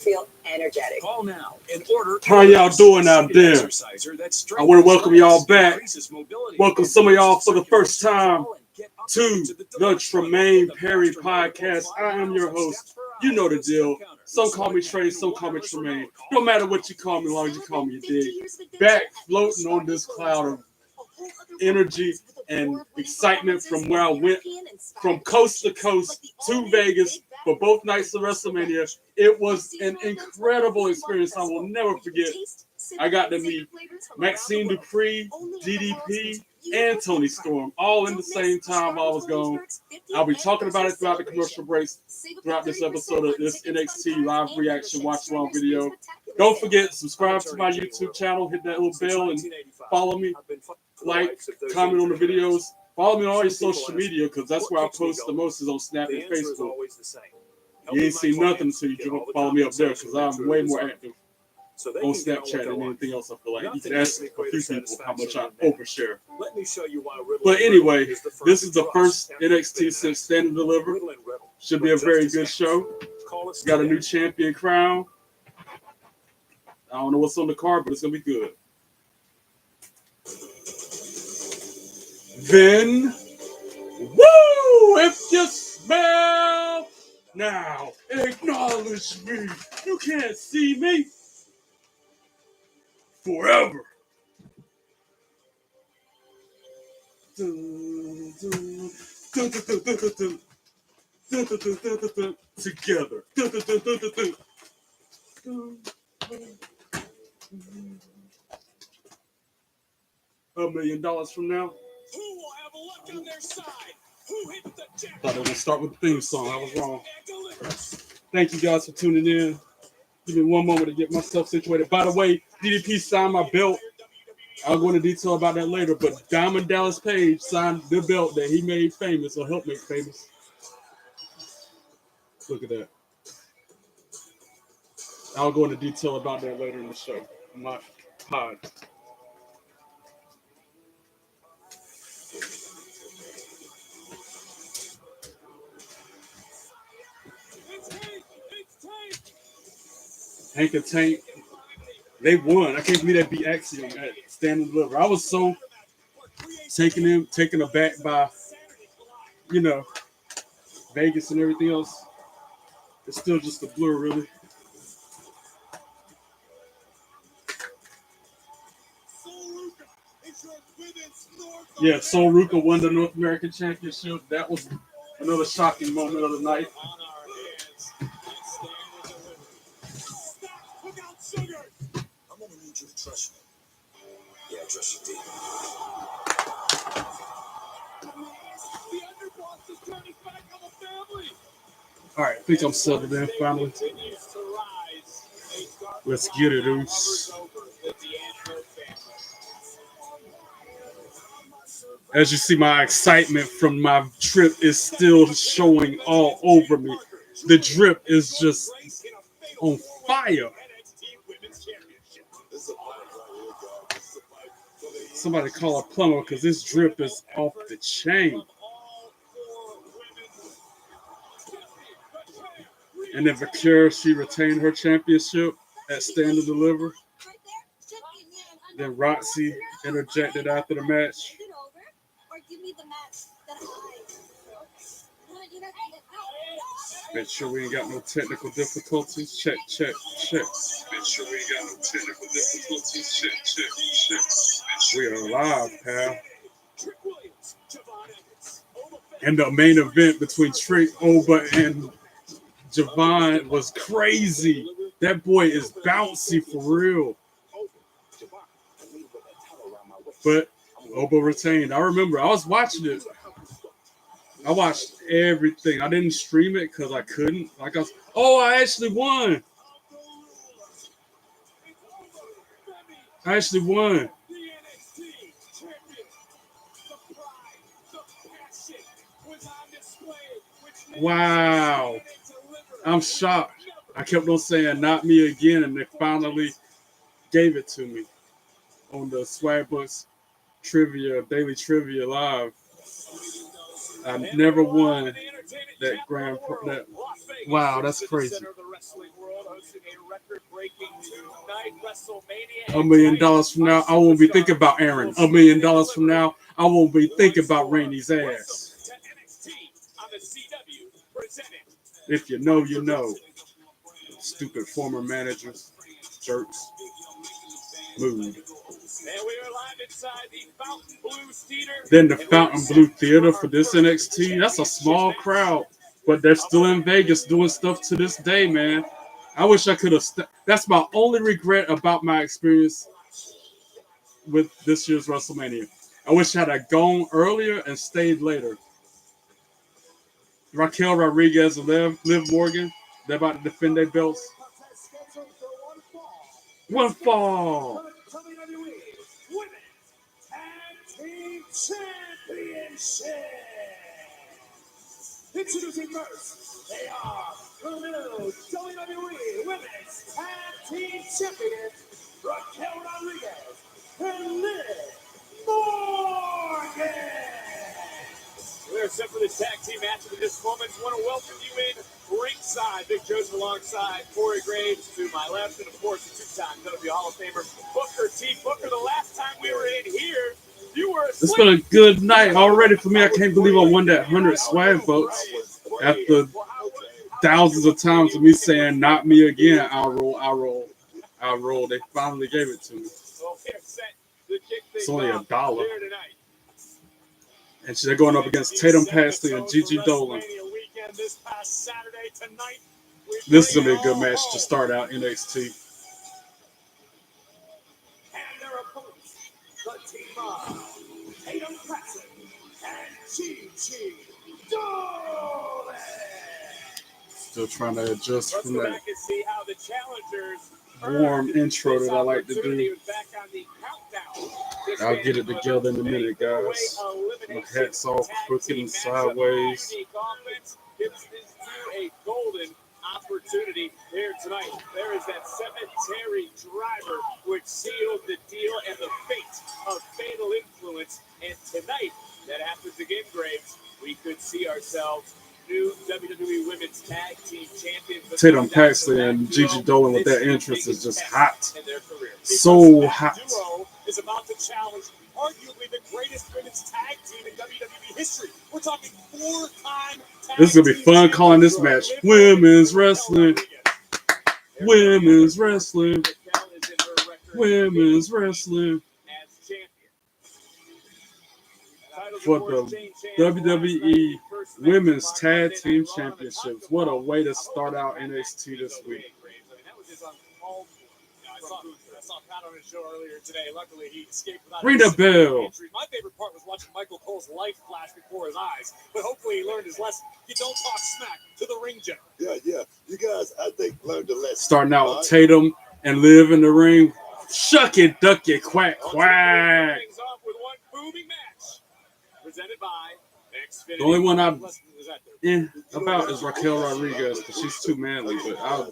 feel energetic. Call now and order. How y'all doing out there? I want to welcome y'all back. Welcome some of y'all for the first time to the Tremaine Perry Podcast. I am your host. You know the deal. Some call me Trey, some call me Tremaine. No matter what you call me, as long as you call me, you dig. Back floating on this cloud of energy and excitement from where I went from coast to coast to Vegas for both nights of WrestleMania. It was an incredible experience I will never forget. I got to meet Maxine Dupree, DDP, and Tony Storm all in the same time I was gone. I'll be talking about it throughout the commercial breaks, throughout this episode of this NXT live reaction watch along video. Don't forget, subscribe to my YouTube channel, hit that little bell, and follow me. Like, comment on the videos. Follow me on all your social media because that's where I post the most is on Snap and Facebook. You ain't seen nothing until you follow me up there because I'm way more active on Snapchat than anything else I feel like. You can ask a few people how much I overshare. But anyway, this is the first NXT since Stand and Deliver. Should be a very good show. Got a new champion crown. I don't know what's on the card, but it's going to be good. Then, woo! If you smell now, acknowledge me. You can't see me forever. Together. $1 million from now. Who will have luck on their side? Who hit the jackpot? Thought I was gonna start with the theme song. I was wrong. Thank you guys for tuning in. Give me one moment to get myself situated. By the way, DDP signed my belt. I'll go into detail about that later, but Diamond Dallas Page signed the belt that he made famous or helped make famous. Look at that. I'll go into detail about that later in the show. My pod. Hank and Tank, they won. I can't believe that beat Axiom at Stand and Deliver. I was so taken aback by, Vegas and everything else. It's still just a blur, really. Yeah, Sol Ruka won the North American Championship. That was another shocking moment of the night. I'm gonna need you to trust me. Yeah, I trust you deep. The underboss is turning back on the family. All right, I think I'm settled in finally. Let's get it, Oos. As you see, my excitement from my trip is still showing all over me. The drip is just on fire. Somebody call a plumber because this drip is off the chain. And then Vakira, she retained her championship at Stand and Deliver. Then Roxy interjected after the match. Make sure we ain't got no technical difficulties. Check. Make sure we ain't got no technical difficulties. Check. We are live, pal. And the main event between Trey Oba and Javon was crazy. That boy is bouncy for real. But Oba retained. I remember I was watching it. I watched everything. I didn't stream it because I couldn't. I actually won. Wow. I'm shocked. I kept on saying, not me again, and they finally gave it to me on the Swagbooks Daily Trivia Live. I never won Wow, that's crazy. $1 million from now, I won't be thinking about Aaron. $1 million from now, I won't be thinking about Randy's ass. If you know, you know. Stupid former managers, jerks. Mood. Then the Fountain Blue Theater for this NXT. That's a small crowd, but they're still in Vegas doing stuff to this day, man. I wish I could have. That's my only regret about my experience with this year's WrestleMania. I wish I had gone earlier and stayed later. Raquel Rodriguez and Liv Morgan, they're about to defend their belts. One fall. Introducing first, they are the new WWE Women's Tag Team Champions, Raquel Rodriguez and Liv Morgan. We're set for this tag team match in this moment. I want to welcome you in ringside. Big Joseph alongside Corey Graves to my left, and of course, the two-time WWE Hall of Famer Booker T. Booker, the last time we were in here, you were asleep. It's been a good night already for me. I can't believe I won that 100 swag votes after thousands of times of me saying, not me again, I'll roll, I'll roll, I'll roll. They finally gave it to me. It's only $1. And they're going up against Tatum Paxley and Gigi Dolan. This is going to be a good match to start out NXT. And their opponents, the team of Tatum Paxley and Gigi Dolan. Still trying to adjust from that back and see how the challengers warm intro that I like to do. I'll get it together in a minute, guys. My hat's all crooked and sideways. This is a golden opportunity here tonight. There is that cemetery driver which sealed the deal and the fate of Fatal Influence. And tonight, that happens again, Graves. We could see ourselves new WWE Women's Tag Team Champions. Tatum Paxley and Gigi Dolan with that entrance is just hot. So hot. Duo is about to challenge arguably the greatest women's tag team in WWE history. We're talking 4-time tag This is going to be fun calling this match. Women's wrestling. Women's wrestling. Women's wrestling. For the WWE Women's Tag Team Championships. What a way to start out NXT this week. I saw Pat on his show earlier today. Luckily, he escaped without Ring the bell. My favorite part was watching Michael Cole's life flash before his eyes. But hopefully, he learned his lesson. You don't talk smack to the ring general. Yeah. You guys, I think, learned the lesson. Starting out with Tatum and Liv in the ring. Shuck it, duck it, quack, quack. Off with one booming match. Presented by Xfinity. The only one I'm about is Raquel Rodriguez because she's too manly, but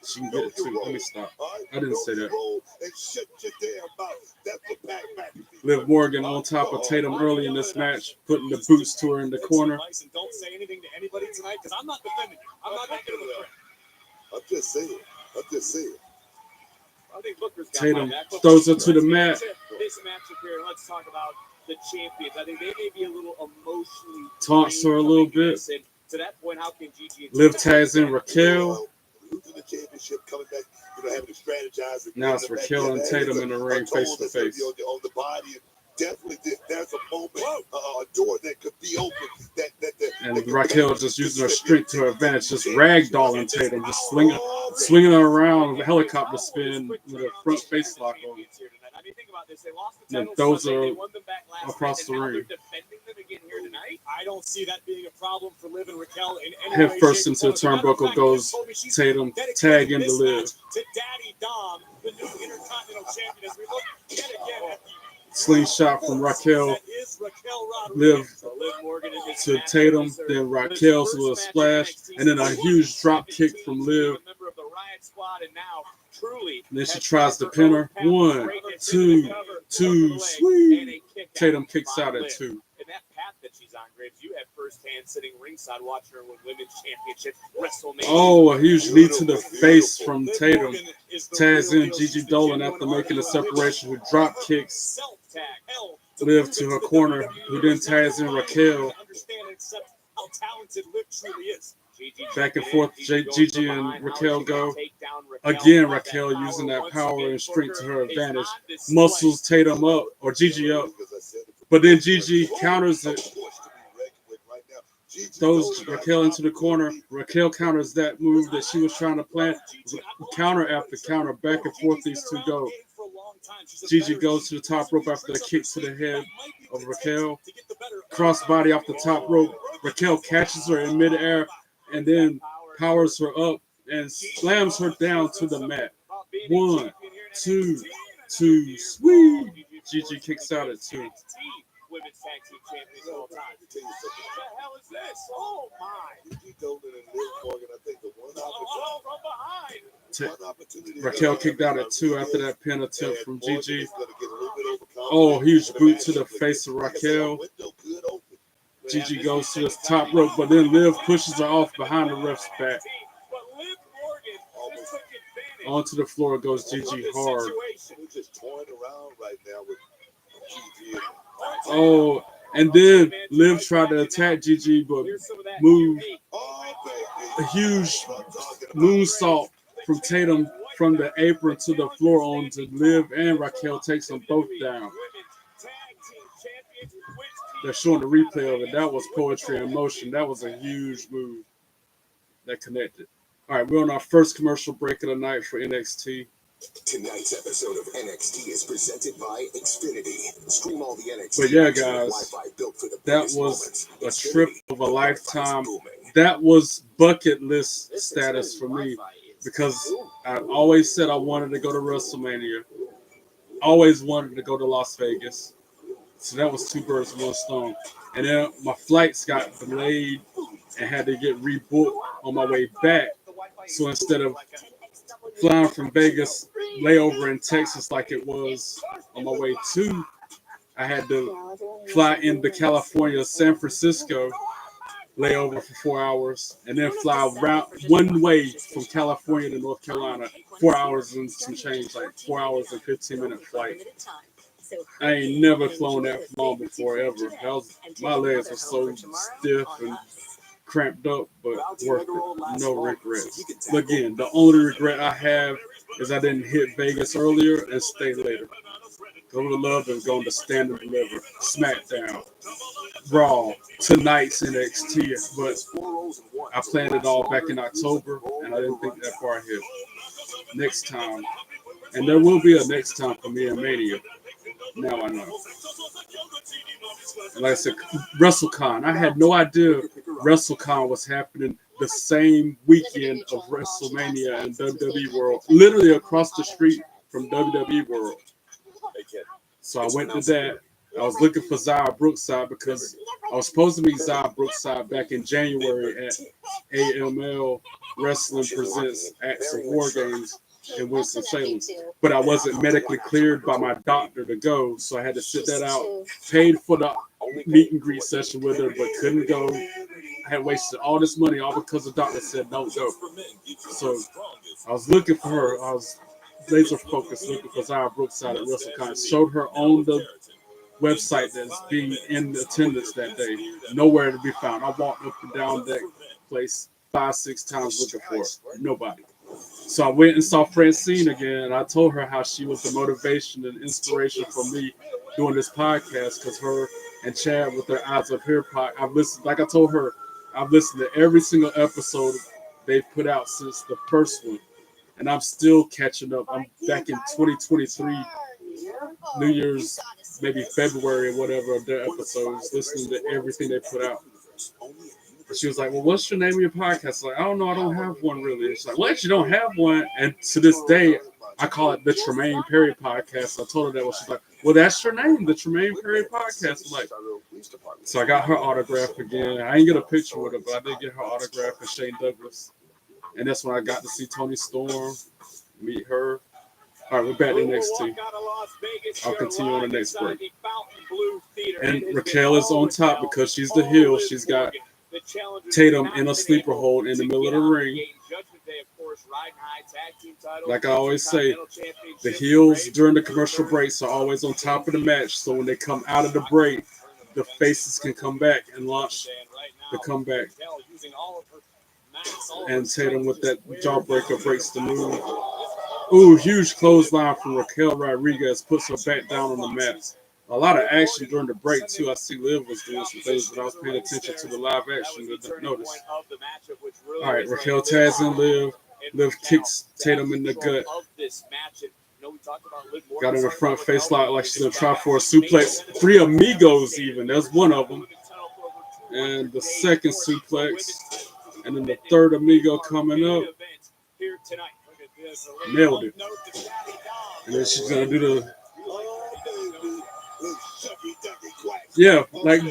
she can get it too. Let me stop. I didn't say that. Liv Morgan on top of Tatum early in this match, putting the boots to her in the corner. Don't say anything to anybody tonight because I'm not defending you. I'm not making a threat. I'm just saying. I think Booker's got Tatum my back. throws her to the mat. This matchup here, let's talk about the champions. I think they may be a little emotionally Taunts her a little bit. To that point, how can Gigi Liv tags in Raquel. Losing the championship, coming back, having to strategize. Now it's Raquel and Tatum in the ring face to face. On the body, definitely, there's a moment, a door that could be open. And Raquel just using her strength to her advantage, just ragdolling Tatum, just swinging her around with a helicopter spin with a front face lock on. And throws her across the ring. I don't see that being a problem for Liv and Raquel in any Head way, first shape, into the or form. turnbuckle goes Tatum, tag into Liv. To Daddy Dom, the new Intercontinental Champion, as we look yet again at the Slingshot from Raquel. Liv to Tatum, then Raquel's little splash, and then a huge drop kick from Liv. And then she tries to pin her. 1, 2, sweet. Tatum kicks out at 2. And that path that she's on, Graves, you had firsthand sitting ringside alongside watching her win women's championships, WrestleMania. Oh, a huge knee to the face from Tatum. Tags in Gigi Dolan after making a separation who drop kicks Liv to her corner, who then tags in Raquel. Back and forth, Gigi and Raquel go. Again, Raquel using that power and strength to her advantage. Muscles Tatum up, or Gigi up. But then Gigi counters it. Throws Raquel into the corner. Raquel counters that move that she was trying to plant. Counter after counter, back and forth these two go. Gigi goes to the top rope after a kick to the head of Raquel. Crossbody off the top rope. Raquel catches her in midair and then powers her up and slams her down to the mat. 1, 2, 2, sweet. Gigi kicks out at 2. Women's tag team champions of all time. What the hell is this? Oh my! Gigi Dolan and Liv Morgan, I think the one opportunity. Raquel kicked out at 2 after that pin attempt from Gigi. Oh, huge boot to the face of Raquel. Gigi goes to the top rope, but then Liv pushes her off behind the ref's back. Onto the floor goes Gigi hard. Oh, and then Liv tried to attack Gigi, but moved a huge moonsault from Tatum from the apron to the floor onto Liv, and Raquel takes them both down. They're showing the replay of it. That was poetry in motion. That was a huge move that connected. All right, we're on our first commercial break of the night for NXT. Tonight's episode of NXT is presented by Xfinity. Stream all the NXT. But yeah, guys, that was a trip of a lifetime. That was bucket list status for me because I always said I wanted to go to WrestleMania. Always wanted to go to Las Vegas. So that was 2 birds with 1 stone. And then my flights got delayed and had to get rebooked on my way back. So instead of flying from Vegas, layover in Texas like it was on my way to, I had to fly into California, San Francisco, layover for 4 hours, and then fly around one way from California to North Carolina, 4 hours and some change, like 4 hours and 15-minute flight. I ain't never flown that long before ever. My legs were so stiff and cramped up, but worth it. No regrets. Again, the only regret I have is I didn't hit Vegas earlier and stay later. I would have loved to go to Stand and Deliver, SmackDown, Raw, tonight's NXT, but I planned it all back in October, and I didn't think that far ahead. Next time, and there will be a next time for me in Mania. Now I know. And like I said, WrestleCon. I had no idea WrestleCon was happening the same weekend of WrestleMania and WWE World, literally across the street from WWE World. So I went to that. I was looking for Zaya Brookside because I was supposed to meet Zaya Brookside back in January at AML Wrestling Presents Acts of War Games in Winston-Salem. But I wasn't medically cleared by my doctor to go, so I had to sit that out. Paid for the meet and greet session with her, but couldn't go. I had wasted all this money all because the doctor said don't go. So I was looking for her. I was laser focused looking for Zaya Brookside at WrestleCon. Showed her on the website that's being in attendance that day. Nowhere to be found. I walked up and down that place 5-6 times looking for her. Nobody. So I went and saw Francine again. I told her how she was the motivation and inspiration for me doing this podcast because her and Chad with their Eyes Up Here podcast, I've listened, like I told her, I've listened to every single episode they've put out since the first one. And I'm still catching up. I'm back in 2023, New Year's, maybe February or whatever of their episodes, listening to everything they put out. And she was like, well, what's your name of your podcast? Like, I don't know. I don't have one really. It's like, what? You don't have one? And to this day, I call it the Tremaine Perry podcast. I told her that. Well, she's like, well, that's your name, the Tremaine Perry podcast. I'm like, so I got her autograph again. I didn't get a picture with her, but I did get her autograph and Shane Douglas. And that's when I got to see Toni Storm, meet her. All right, we're back to NXT. I'll continue on the next break. And Raquel is on top because she's the heel. She's got Tatum in a sleeper hold in the middle of the ring. Like I always say, the heels during the commercial breaks are always on top of the match. So when they come out of the break, the faces can come back and launch the comeback. And Tatum with that jawbreaker breaks the move. Ooh, huge clothesline from Raquel Rodriguez puts her back down on the mat. A lot of action during the break, too. I see Liv was doing some things, but I was paying attention to the live action to notice. All right, Raquel tags in Liv. Liv kicks Tatum in the gut. Got in the front face lock like she's going to try for a suplex. 3 amigos even. There's one of them. And the second suplex. And then the third amigo coming up. Nailed it. And then she's going to do the... Yeah, like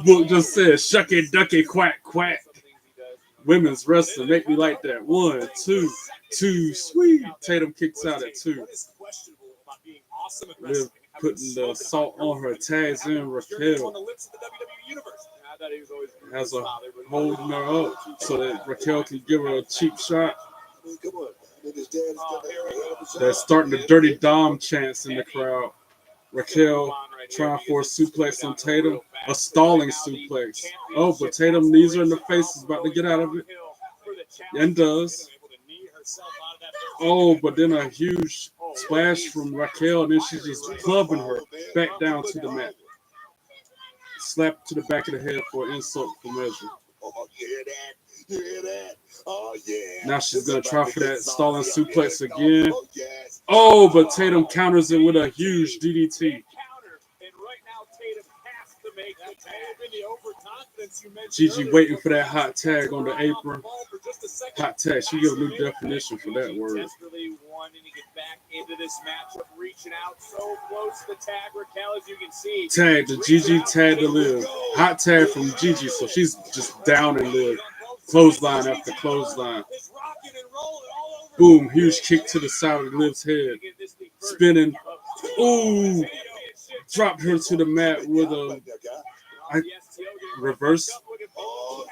book just said, shucky, ducky, quack, quack. Women's wrestling make me like that. 1, 2, 2, sweet. Tatum kicks out at 2. Liv putting the salt on her, tags in Raquel. Has a holding her up so that Raquel can give her a cheap shot. They're starting the Dirty Dom chants in the crowd. Raquel trying for a suplex on Tatum, a stalling suplex. Oh, but Tatum knees her in the face, is about to get out of it, and does. Oh, but then a huge splash from Raquel, and then she's just clubbing her back down to the mat. Slap to the back of the head for an insult for measure. Oh, you hear that? You hear that? Oh, yeah. Now she's going to try for that stalling suplex again. Oh, but Tatum counters it with a huge DDT. Gigi waiting for that hot tag on the apron. Hot tag. She gave a new definition for that word. Tag to Gigi, tag to Liv. Hot tag from Gigi, so she's just down and Liv. Clothesline after clothesline. Boom, huge kick to the side of Liv's head. Spinning. Ooh. Dropped her to the mat with a reverse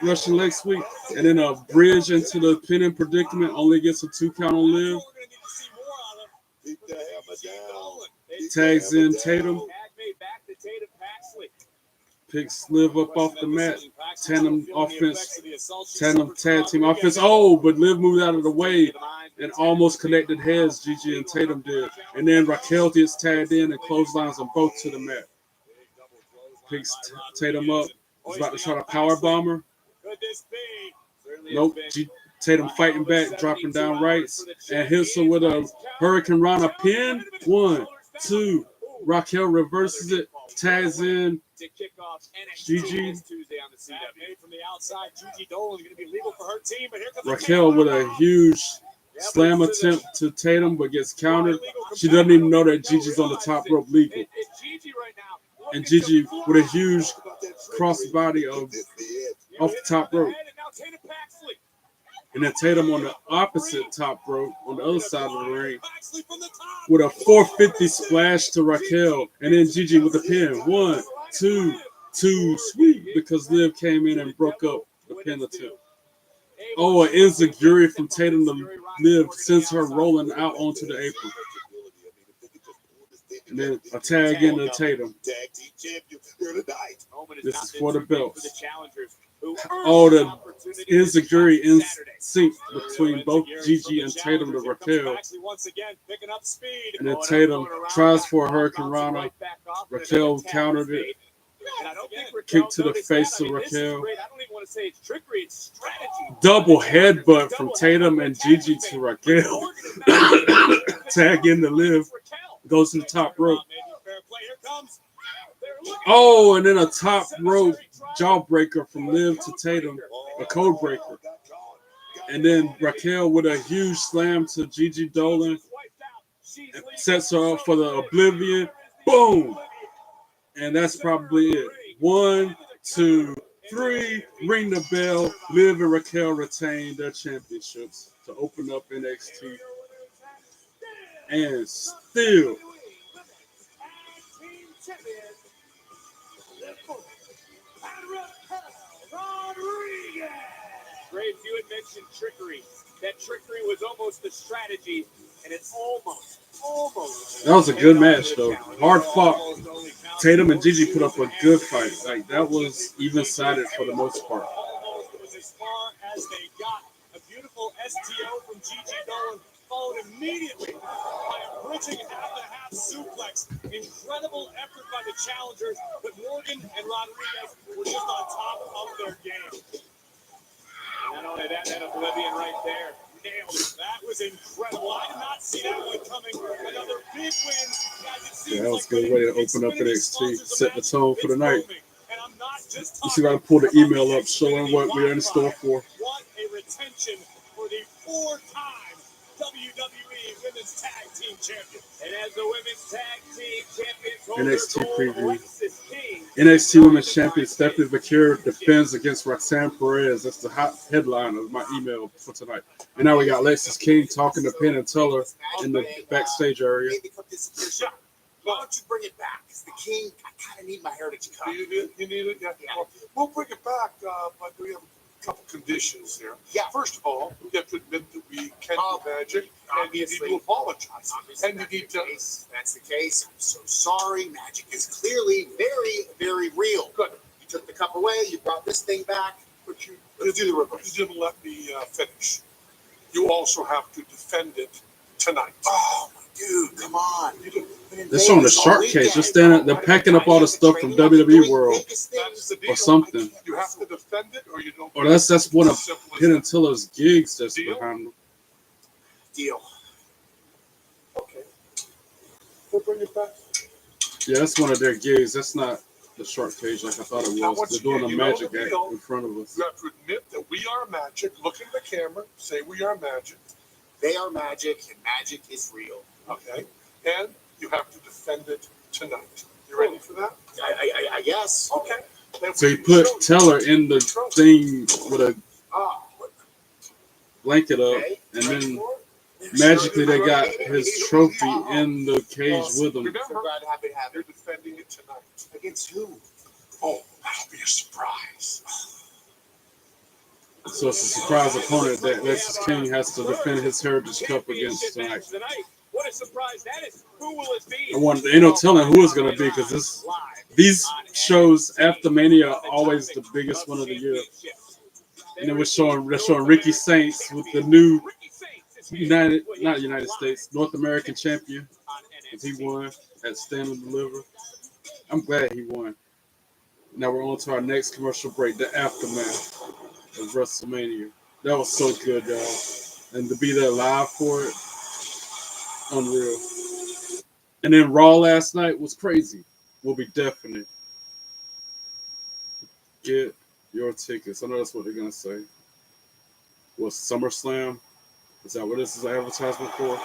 Russian leg sweep. And then a bridge into the pinning predicament. Only gets a 2 count on Liv. Tags in Tatum. Picks Liv up off the mat. Tandem offense. Tandem tag team offense. Oh, but Liv moved out of the way and almost connected heads. Gigi and Tatum did. And then Raquel gets tagged in and clotheslines them both to the mat. Picks Tatum up. He's about to try to power bomber. Nope. Tatum fighting back, dropping down rights, and hits her with a Hurricane Rana pin. 1, 2. Raquel reverses it, tags in Gigi. Raquel with a huge slam attempt to Tatum, but gets countered. She doesn't even know that Gigi's on the top rope legal. And Gigi with a huge crossbody off the top rope. And then Tatum on the opposite top rope, on the other side of the ring, with a 450 splash to Raquel. And then Gigi with the pin. 1, 2, 2, sweet, because Liv came in and broke up the pin attempt. Oh, an enziguri from Tatum to Liv sends her rolling out onto the apron. And then a tag into Tatum. This is for the belts. Oh, the enziguri in sync between both Gigi and Tatum to Raquel. And then Tatum tries for a Hurricane Rana. Raquel countered it. Kick to the face of Raquel. Double headbutt from Tatum and Gigi to Raquel. Tag in the Liv. Goes to the top rope. Oh, and then a top rope jawbreaker from Liv to Tatum, a code breaker. And then Raquel with a huge slam to Gigi Dolan. Sets her up for the Oblivion. Boom! And that's probably it. 1, 2, 3. Ring the bell. Liv and Raquel retain their championships to open up NXT. And still, Rodriguez. Graves, you had mentioned trickery. That trickery was almost the strategy, and it's almost. That was a good match, though. Hard fought. Tatum and Gigi put up a good fight. Like, that was even-sided for the most part. Almost was as far as they got. A beautiful STO from Gigi Dolan, followed immediately by a bridging half-to-half suplex. Incredible effort by the challengers, but Morgan and Rodriguez were just on top of their game. Not only that Oblivion right there. Nailed it. That was incredible. I did not see that one coming. Another big win. Guys, Yeah, that was a good way to open up NXT. Set the tone for the night. And I'm not just You see, I pulled the email up showing what we're in store for. What a retention for the 4-time WWE Women's Tag Team Champion. And as the Women's Tag Team Champions, NXT preview. NXT Women's Champion Stephanie McCure defends against Roxanne Perez. That's the hot headline of my email for tonight. And now we got Lexis King talking to Penn and Teller in the backstage area. Why don't you bring it back? Because the King, I kind of need my Heritage Cup. You need it? Yeah. Well, we'll bring it back, but we have a couple conditions here. Yeah. First of all, we have to admit that we can do magic, and you need to apologize. And you need to. That's the case. I'm so sorry. Magic is clearly very, very real. Good. You took the cup away. You brought this thing back. But you Let's do the reverse. You didn't let me finish. You also have to defend it tonight. Oh, my dude, come on. They're showing the shark cage. They're standing. They're packing up all the stuff from WWE World That's the deal. or something. You have to defend it, or you don't. Or that's one of Simple as Penn that. and Teller's gigs that's Deal? behind them. Deal. Okay. We'll bring it back. Yeah, that's one of their gigs. That's not the shark cage like I thought it Now, was. once They're doing a again, you know magic the act deal. in front of us. You have to admit that we are magic. Look in the camera. Say we are magic. They are magic, and magic is real. Okay. And you have to defend it tonight. You ready for that? I guess. Okay. Then So we he can put show you. Teller in the thing with a Oh, blanket up, okay. and then magically they got his trophy in the cage with him. So Remember, glad to have it happen. you're defending it tonight. Against who? Oh, that'll be a surprise. So it's a surprise opponent that Lexis King has to defend his Heritage Cup against tonight. What a surprise that is. Who will it be? Ain't no telling who it's going to be because these shows after Mania are always the biggest one of the year. And then they're showing Ricky Saints with the new United States, North American champion. Because he won at Stand and Deliver. I'm glad he won. Now we're on to our next commercial break, the aftermath of WrestleMania. That was so good, y'all. And to be there live for it, unreal. And then Raw last night was crazy. We'll be definite. Get your tickets. I know that's what they're going to say. Was SummerSlam? Is that what this is an advertisement for?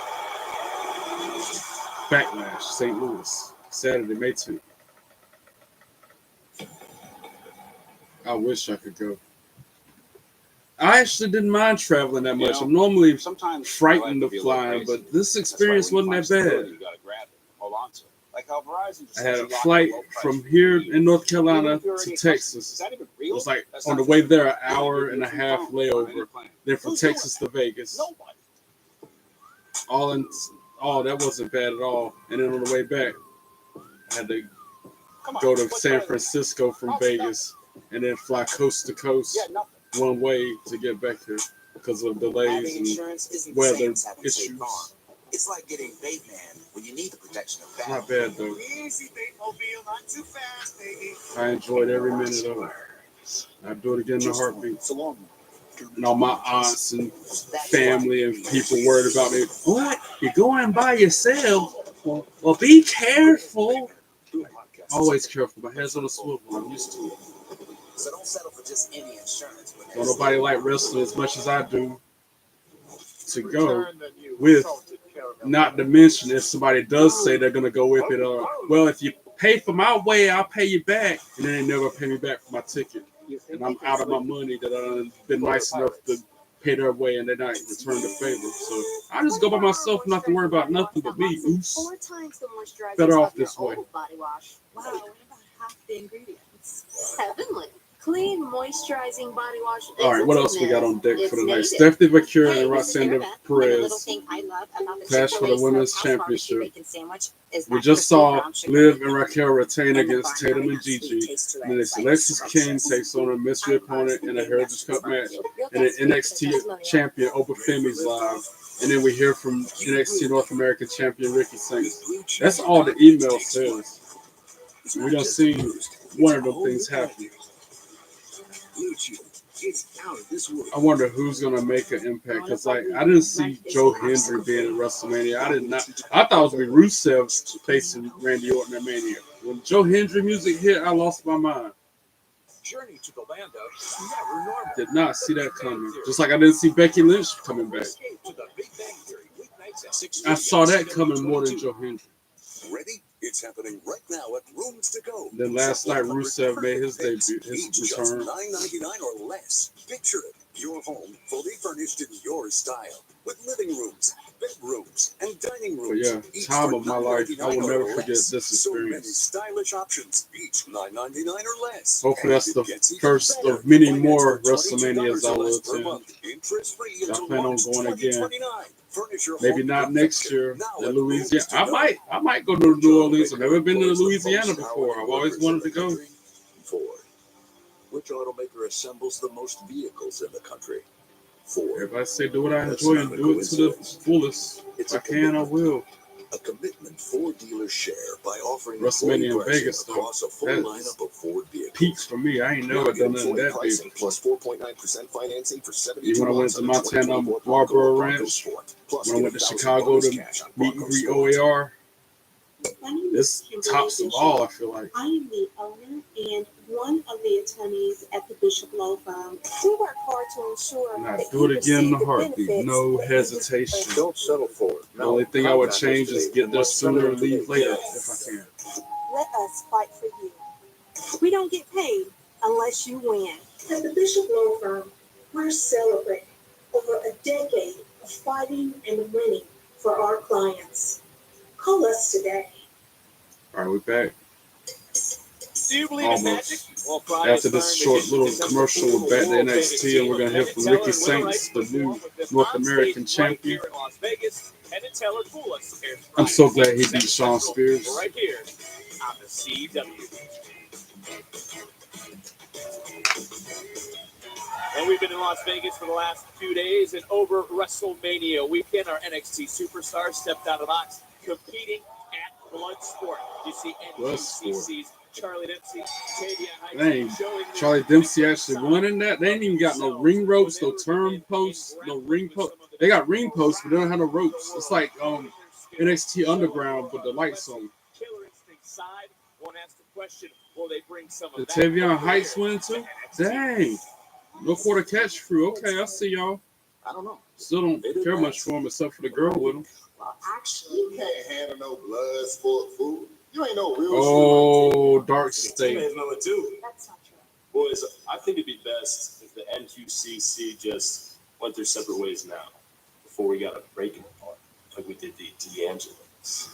Backlash, St. Louis, Saturday, May 2nd. I wish I could go. I actually didn't mind traveling that much. I'm normally frightened of flying, but this experience wasn't that bad. You gotta grab it, hold on to it. Like how Verizon just I had a lets you lock flight low price. from here in North Carolina Even if you're to already Texas. Is that even It real? was like That's on not the way true. there, an hour and a half layover. Plan. Then from Texas to Vegas. Nobody. That wasn't bad at all. And then on the way back, I had to Come on, go to what's San better? Francisco from Vegas and then fly coast to coast Yeah, nothing. one way to get back here because of delays Having and insurance isn't the weather same as having State issues. Farm. It's like getting Bateman when you need the protection of that. Not bad though. Easy, Batemobile, not too fast, baby. I enjoyed every minute of it. I'd do it again in a heartbeat. So long. And all my aunts and family and people worried about me. What? You're going by yourself? Well, be careful. Always careful. My head's on a swivel. I'm used to it. So don't settle for just any insurance. Don't nobody like wrestling as much as I do to go with. Not to mention if somebody does say they're going to go with it, or, well, if you pay for my way, I'll pay you back. And then they never pay me back for my ticket. And I'm out of my money that I've been nice enough to pay their way and they're not return the favor. So I just go by myself, not to worry about nothing but me. Oops. 4 times the moisturizer Better off of your this way. old body wash. Wow, what about half the ingredients? Heavenly. Clean, moisturizing body wash. All right, what else we got on deck for the night? Stephanie McCure and Roxanne Perez clash for the women's championship. We just saw Liv and Raquel retain against Tatum and Gigi. And then it's Alexis King takes on a mystery opponent in a Heritage Cup match. And then NXT champion Oprah Femi's live. And then we hear from NXT North American champion Ricky Saints. That's all the email says. We done seen one of them things happen. I wonder who's gonna make an impact, because like I didn't see Joe Hendry being at WrestleMania. I did not. I thought it was gonna be Rusev facing Randy Orton at Mania. When Joe Hendry music hit, I lost my mind. Journey to the land of never normal. Did not see that coming. Just like I didn't see Becky Lynch coming back. I saw that coming more than Joe Hendry. Ready? It's happening right now at Rooms to Go. Then last night, Rusev made his debut, his return. Just $9.99 or less. Picture it. Your home fully furnished in your style. With living rooms, bedrooms, and dining rooms. But yeah, time of my life. I will never forget this experience. So many stylish options, each $9.99 or less. Hopefully that's the first of many more WrestleManias I will attend. I plan on going again. Maybe not next year in Louisiana. I might go to New Orleans. I've never been to Louisiana before. I've always wanted to go. Ford. Which automaker assembles the most vehicles in the country? Ford. If I say do what I enjoy and do it to the fullest, if I can, I will. A commitment Ford dealers share by offering WrestleMania in Vegas, though, across a full lineup of Ford vehicles. Peak for me. I ain't never done nothing that big. Plus 4.9% financing for 72 Even when I went to Montana Marlboro Ranch, when I went to Chicago to meet and greet OAR, this tops them all, I feel like. I am the owner and one of the attorneys at the Bishop Law Firm. We work hard to ensure And I that do it you again in receive a heartbeat. benefits No that you hesitation. Don't settle for it. The only thing I would change is get there sooner and leave later if I can. Let us fight for you. We don't get paid unless you win. At the Bishop Law Firm, we're celebrating over a decade of fighting and winning for our clients. Call us today. All right, we're back. Do you believe in magic? Almost. After this short little commercial, we're back to NXT, and we're going to hear from Ricky Saints, the new North American champion. I'm so glad he beat Shawn Spears. Right here on the CW. And we've been in Las Vegas for the last 2 days, and over WrestleMania weekend, our NXT superstars stepped out of the box competing at Bloodsport. You see NBC's Charlie Dempsey, Dang, Charlie Dempsey actually won in that. They ain't even got no ring ropes, no turn posts, no ring posts. They got ring posts, but they don't have no ropes. It's like NXT Underground with the lights on. Did Tavion Heights win too? Dang. No quarter catch crew. Okay, I see y'all. I don't know. Still don't care much for him except for the girl with him. Well, actually, you can't handle no blood sport food. You ain't no real. Oh, Dark State. Number two. That's not true. Boys, I think it'd be best if the NQCC just went their separate ways now, before we got to break them apart, like we did the D'Angelo's.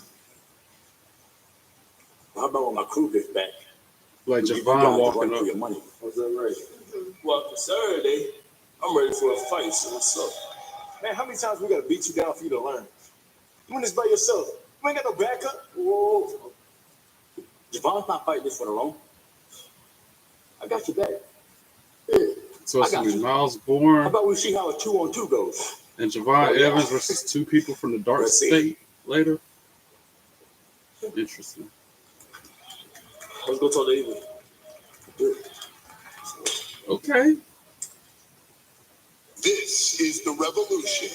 How about when my crew gets back? Like Javon walking up. Your money. Was that right? Well, for Saturday, I'm ready for a fight, so what's up? Man, how many times we gotta beat you down for you to learn? You win this by yourself. You ain't got no backup. Whoa. Javon's not fighting this one alone. I got your back. Yeah. So it's going to be Miles How Bourne about we see how a 2-on-2 goes? and Javon Evans versus two people from the Dark State later. Interesting. Let's go talk to Avery. Okay. This is the revolution.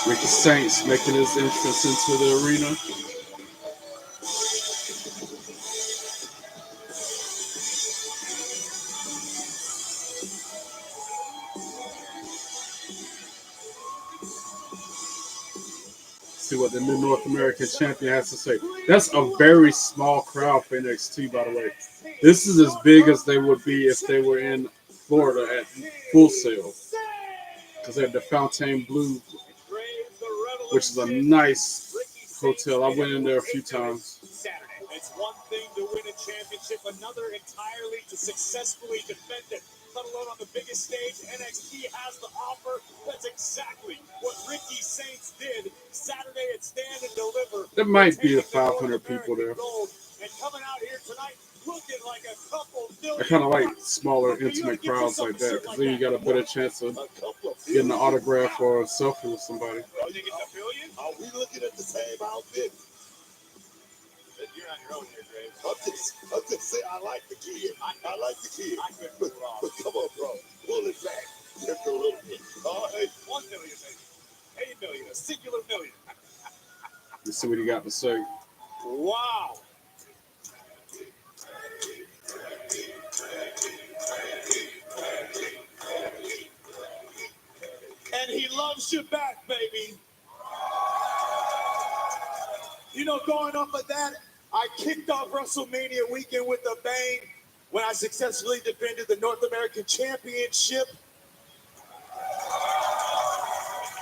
Ricky Saints making his entrance into the arena. See what the new North American champion has to say. That's a very small crowd for NXT, by the way. This is as big as they would be if they were in Florida at Full Sail. Because they have the Fontainebleau, which is a nice hotel. I went in there a few times. It's one thing to win a Championship, another entirely to successfully defend it, let alone on the biggest stage NXT has to offer. That's exactly what Ricky Saints did Saturday at Stand and Deliver. There might be Retaining 500 the people there. gold and coming out here tonight looking like a couple million. I kind of like bucks. smaller, Look, you intimate gotta get crowds yourself like a that shirt because like then you that. got a better chance of A couple of getting an autograph or a selfie with somebody. Oh, you get a billion? Are we looking at the same outfit? You're on your own here, Graves. I'm just saying, I like the kid. I like the kid. I couldn't pull it off. But come on, bro. Pull it back. Just a little bit. All right. 1 million, baby. 8 million, a singular million. Let's see what he got to say. Wow. And he loves you back, baby. You know, going off of that, I kicked off WrestleMania weekend with a bang when I successfully defended the North American Championship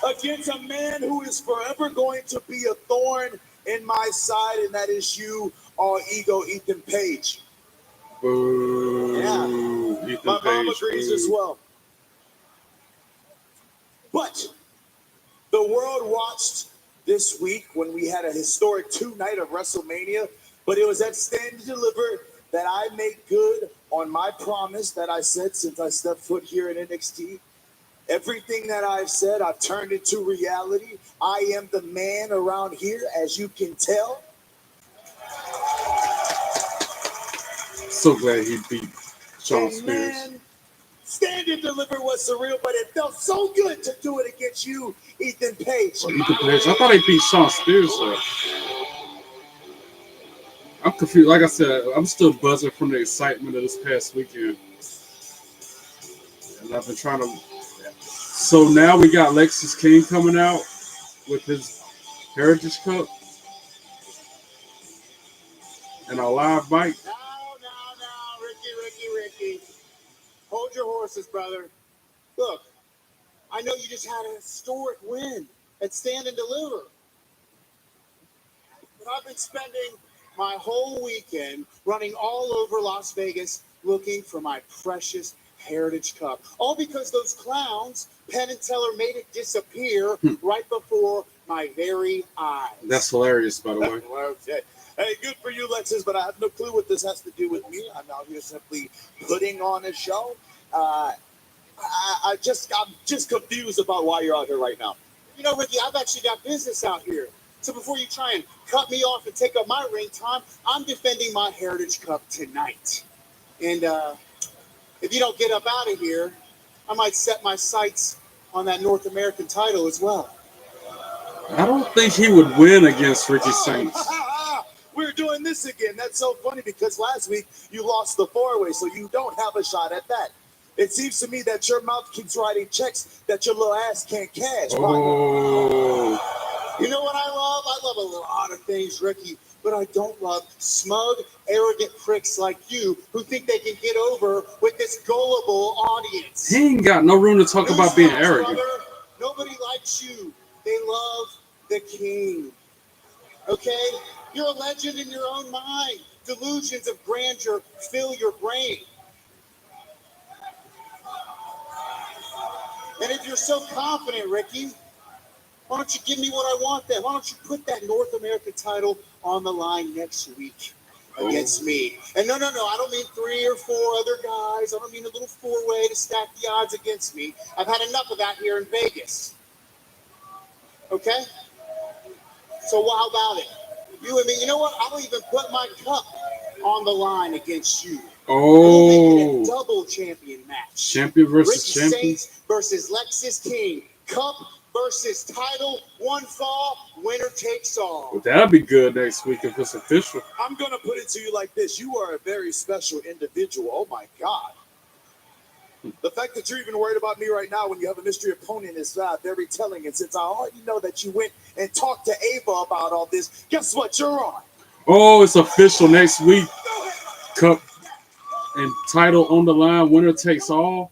against a man who is forever going to be a thorn in my side, and that is you, all ego Ethan Page. Boo. Yeah. Ethan My mom Page, agrees boo. as well. But the world watched this week when we had a historic 2-night of WrestleMania, but it was at Stand and Deliver that I made good on my promise that I said since I stepped foot here in NXT. Everything that I've said, I've turned into reality. I am the man around here, as you can tell. So glad he beat Shawn And Spears. man, Stand and Deliver was surreal, but it felt so good to do it against you, Ethan Page. Ethan Page. I thought he beat Shawn Spears. So I'm confused. Like I said, I'm still buzzing from the excitement of this past weekend. And I've been trying to. So now we got Lexus King coming out with his Heritage Cup and a live bike. Now, Ricky. Hold your horses, brother. Look, I know you just had a historic win at Stand and Deliver. But I've been spending my whole weekend running all over Las Vegas looking for my precious Heritage Cup. All because those clowns, Penn and Teller, made it disappear right before my very eyes. That's hilarious, by the way. Okay. Hey, good for you, Lexus, but I have no clue what this has to do with me. I'm out here simply putting on a show. I'm just confused about why you're out here right now. You know, Ricky, I've actually got business out here. So before you try and cut me off and take up my ring time, I'm defending my Heritage Cup tonight. And if you don't get up out of here, I might set my sights on that North American title as well. I don't think he would win against Ricky Saints. We're doing this again. That's so funny because last week you lost the 4-way, so you don't have a shot at that. It seems to me that your mouth keeps writing checks that your little ass can't cash. Oh. You know what I love? I love a lot of things, Ricky, but I don't love smug, arrogant pricks like you who think they can get over with this gullible audience. He ain't got no room to talk about being arrogant. Brother, nobody likes you. They love the king. Okay? You're a legend in your own mind. Delusions of grandeur fill your brain. And if you're so confident, Ricky, why don't you give me what I want then? Why don't you put that North American title on the line next week against me? And no, I don't mean 3 or 4 other guys. I don't mean a little 4-way to stack the odds against me. I've had enough of that here in Vegas. Okay? So how about it? You and me, you know what? I'll even put my cup on the line against you. Oh. We'll make it a double champion match. Champion versus Ricky champion. Saints versus Lexus King. Cup versus title. One fall, winner takes all. Well, that'll be good next week if it's official. I'm going to put it to you like this. You are a very special individual. Oh, my God. The fact that you're even worried about me right now when you have a mystery opponent is very telling. And since I already know that you went and talked to Ava about all this, guess what? You're on. Oh, it's official next week. Cup and title on the line. Winner takes all.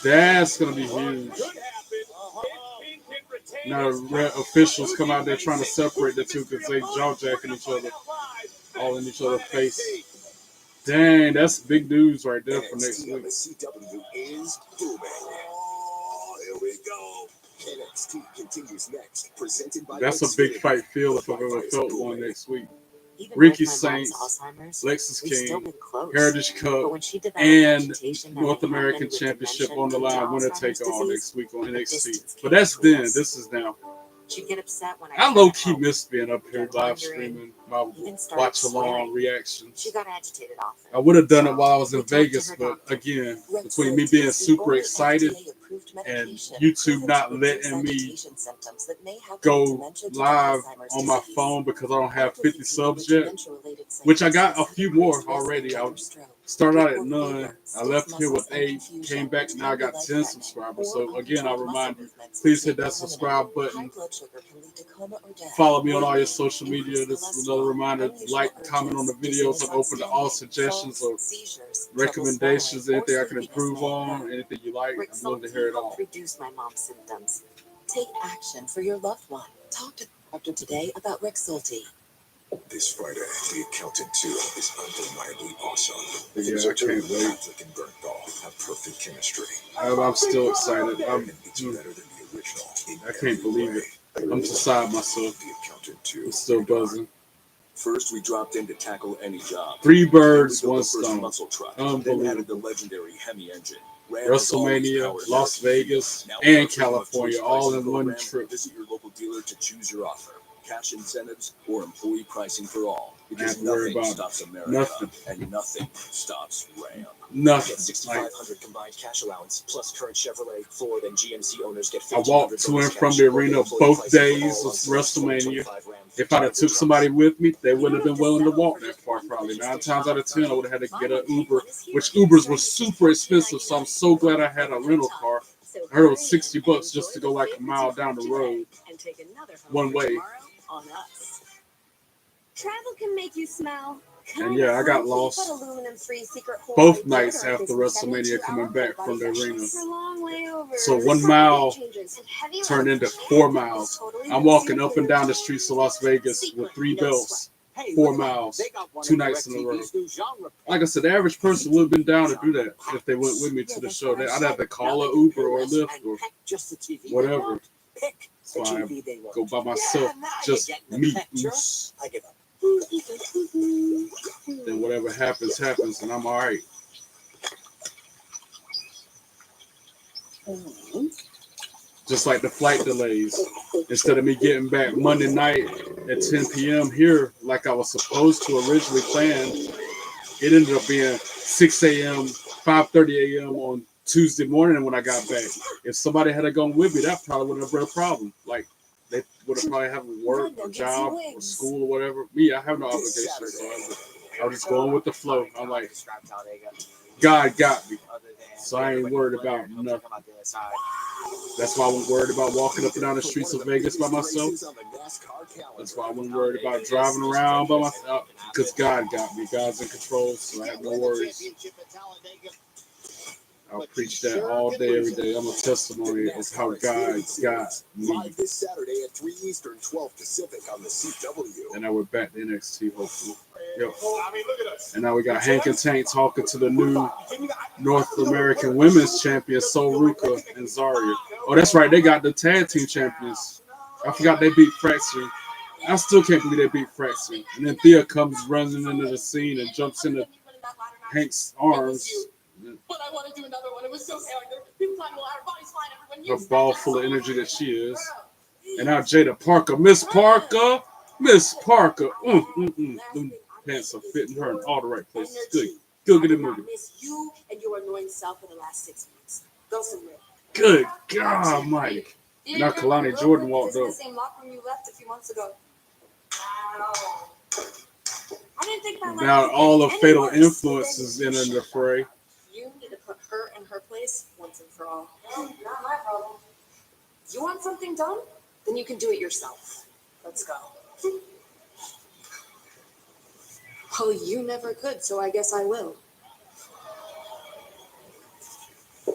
That's going to be huge. Now, officials come out there trying to separate the two because they jaw-jacking each other. all in each other's face. Dang, that's big news right there for next NXT on week. the CW is booming. Oh, here we go. NXT continues next. Presented by That's a big fight feel if I've ever felt one next week. Even Ricky with my mom's Saints, Alzheimer's, Lexus we've still King, been close. Heritage But Cup, when she developed and agitation that North had American happened with Championship dementia on the due to line, winner Alzheimer's take all disease, next week on the NXT. distance But came that's between then. us. This is now. She'd get upset when I I tried low to key help, miss being up here get live wondering, streaming my even started watch along swearing. reactions. She got agitated often. I would have done it So while I was in we talked to Vegas, her but doctor. again, Rexulti between me being is the super only excited FDA-approved and medication YouTube proven not to reduce letting me agitation symptoms that may happen with go dementia due to live Alzheimer's on my disease. phone because I don't have After 50 he subs treated yet, dementia-related which I symptoms, got a he few decreased more risk of already. I getting stroke, started out at report none. fever, I left stiff here with muscles, and 8, confusion came back, which now I can be got 10 life-threatening, subscribers. or So again, I uncontrolled remind muscle you, movements please may hit be that permanent. subscribe High button. blood sugar can lead to coma or death. Follow me on all your Weight social gain, media. increased This is another cholesterol, reminder. unusual Like, comment on the urges, videos. dizziness I'm on open to all standing, suggestions falls, or seizures, trouble recommendations, swallowing, or anything I can sleepiness improve may on, occur. anything you like. I'm willing to Rexulti hear it helped all. reduce my mom's symptoms. Take action for your loved one. Talk to the doctor today about Rexulti. This Friday, The Accountant 2 is undeniably awesome. Yeah, These I are two can't wait. Patrick and Bergdahl have perfect chemistry. I'm still excited. And it's better than the original. I can't believe it. I'm beside myself. The Accountant 2. I'm still buzzing. First, we dropped in to tackle any job. 3 Then we birds, built 1 the first stone. muscle truck. Then Unbelievable. added the legendary Hemi engine. Ram has always WrestleMania, powered Las American Vegas, freedom. Now and with our freedom of California choice all pricing in one program, trip. Visit your local dealer to choose your offer. Cash incentives or employee pricing for all. I have Because to worry nothing about stops America. nothing. And nothing stops Ram. Nothing. Get 6,500 combined cash allowance, plus current Chevrolet, Ford, and GMC owners get I 1,500 walked to and from the arena both days of WrestleMania. If I'd have took somebody with me, they wouldn't have been willing to walk that far probably. 9 times out of 10, I would have had to get an Uber, which Ubers were super expensive, so I'm so glad I had a rental car. I heard it was $60 just to go like a mile down the road, one way. Travel can make you smile. And yeah, I got lost both nights after WrestleMania coming back from the arena. So 1 mile turned into 4 miles. I'm walking up and down the streets of Las Vegas with 3 belts, 4 miles, 2 nights in a row. Like I said, the average person would have been down to do that if they went with me to the show. I'd have to call an Uber or a Lyft or whatever. So I go by myself, just me. Oops. Then whatever happens, happens, and I'm all right. Just like the flight delays. Instead of me getting back Monday night at 10 p.m. here, like I was supposed to originally plan, it ended up being 6 a.m., 5:30 a.m. on Tuesday morning when I got back. If somebody had gone with me, that probably wouldn't have been a problem. Like, they would have probably had work or job or school or whatever. Me, I have no obligations, so I was just going with the flow. I'm like, God got me, so I ain't worried about nothing. That's why I wasn't worried about walking up and down the streets of Vegas by myself. That's why I wasn't worried about driving around by myself, because God got me. God's in control, so I have no worries. I'll preach that all day, every day. I'm a testimony of how God got me. Live this Saturday at 3 Eastern, 12 Pacific on the CW. And now we're back to NXT, hopefully. Yep. And now we got Hank and Tank talking to the new North American Women's Champions, Soruka and Zarya. Oh, that's right. They got the tag team champions. I forgot they beat Fraxer. I still can't believe they beat Fraxer. And then Thea comes running into the scene and jumps into Hank's arms. But I want to do another one. It was so chaotic. People climbing the ladder, bodies flying everyone. Her ball full of energy that she is. And now Jada Parker. Miss Parker. Miss Parker. Them pants are fitting her in all the right places. Good. Good, get it moving. Miss you and your annoying self for the last 6 weeks. Go somewhere. Good God, Mike. Now Kalani Jordan walked up. The same locker room you left a few months ago. Wow. I didn't think my life Now was all of getting Fatal any worse. Influences in the fray. You need to put her in her place once and for all. Not my problem. You want something done? Then you can do it yourself. Let's go. Well, you never could, so I guess I will.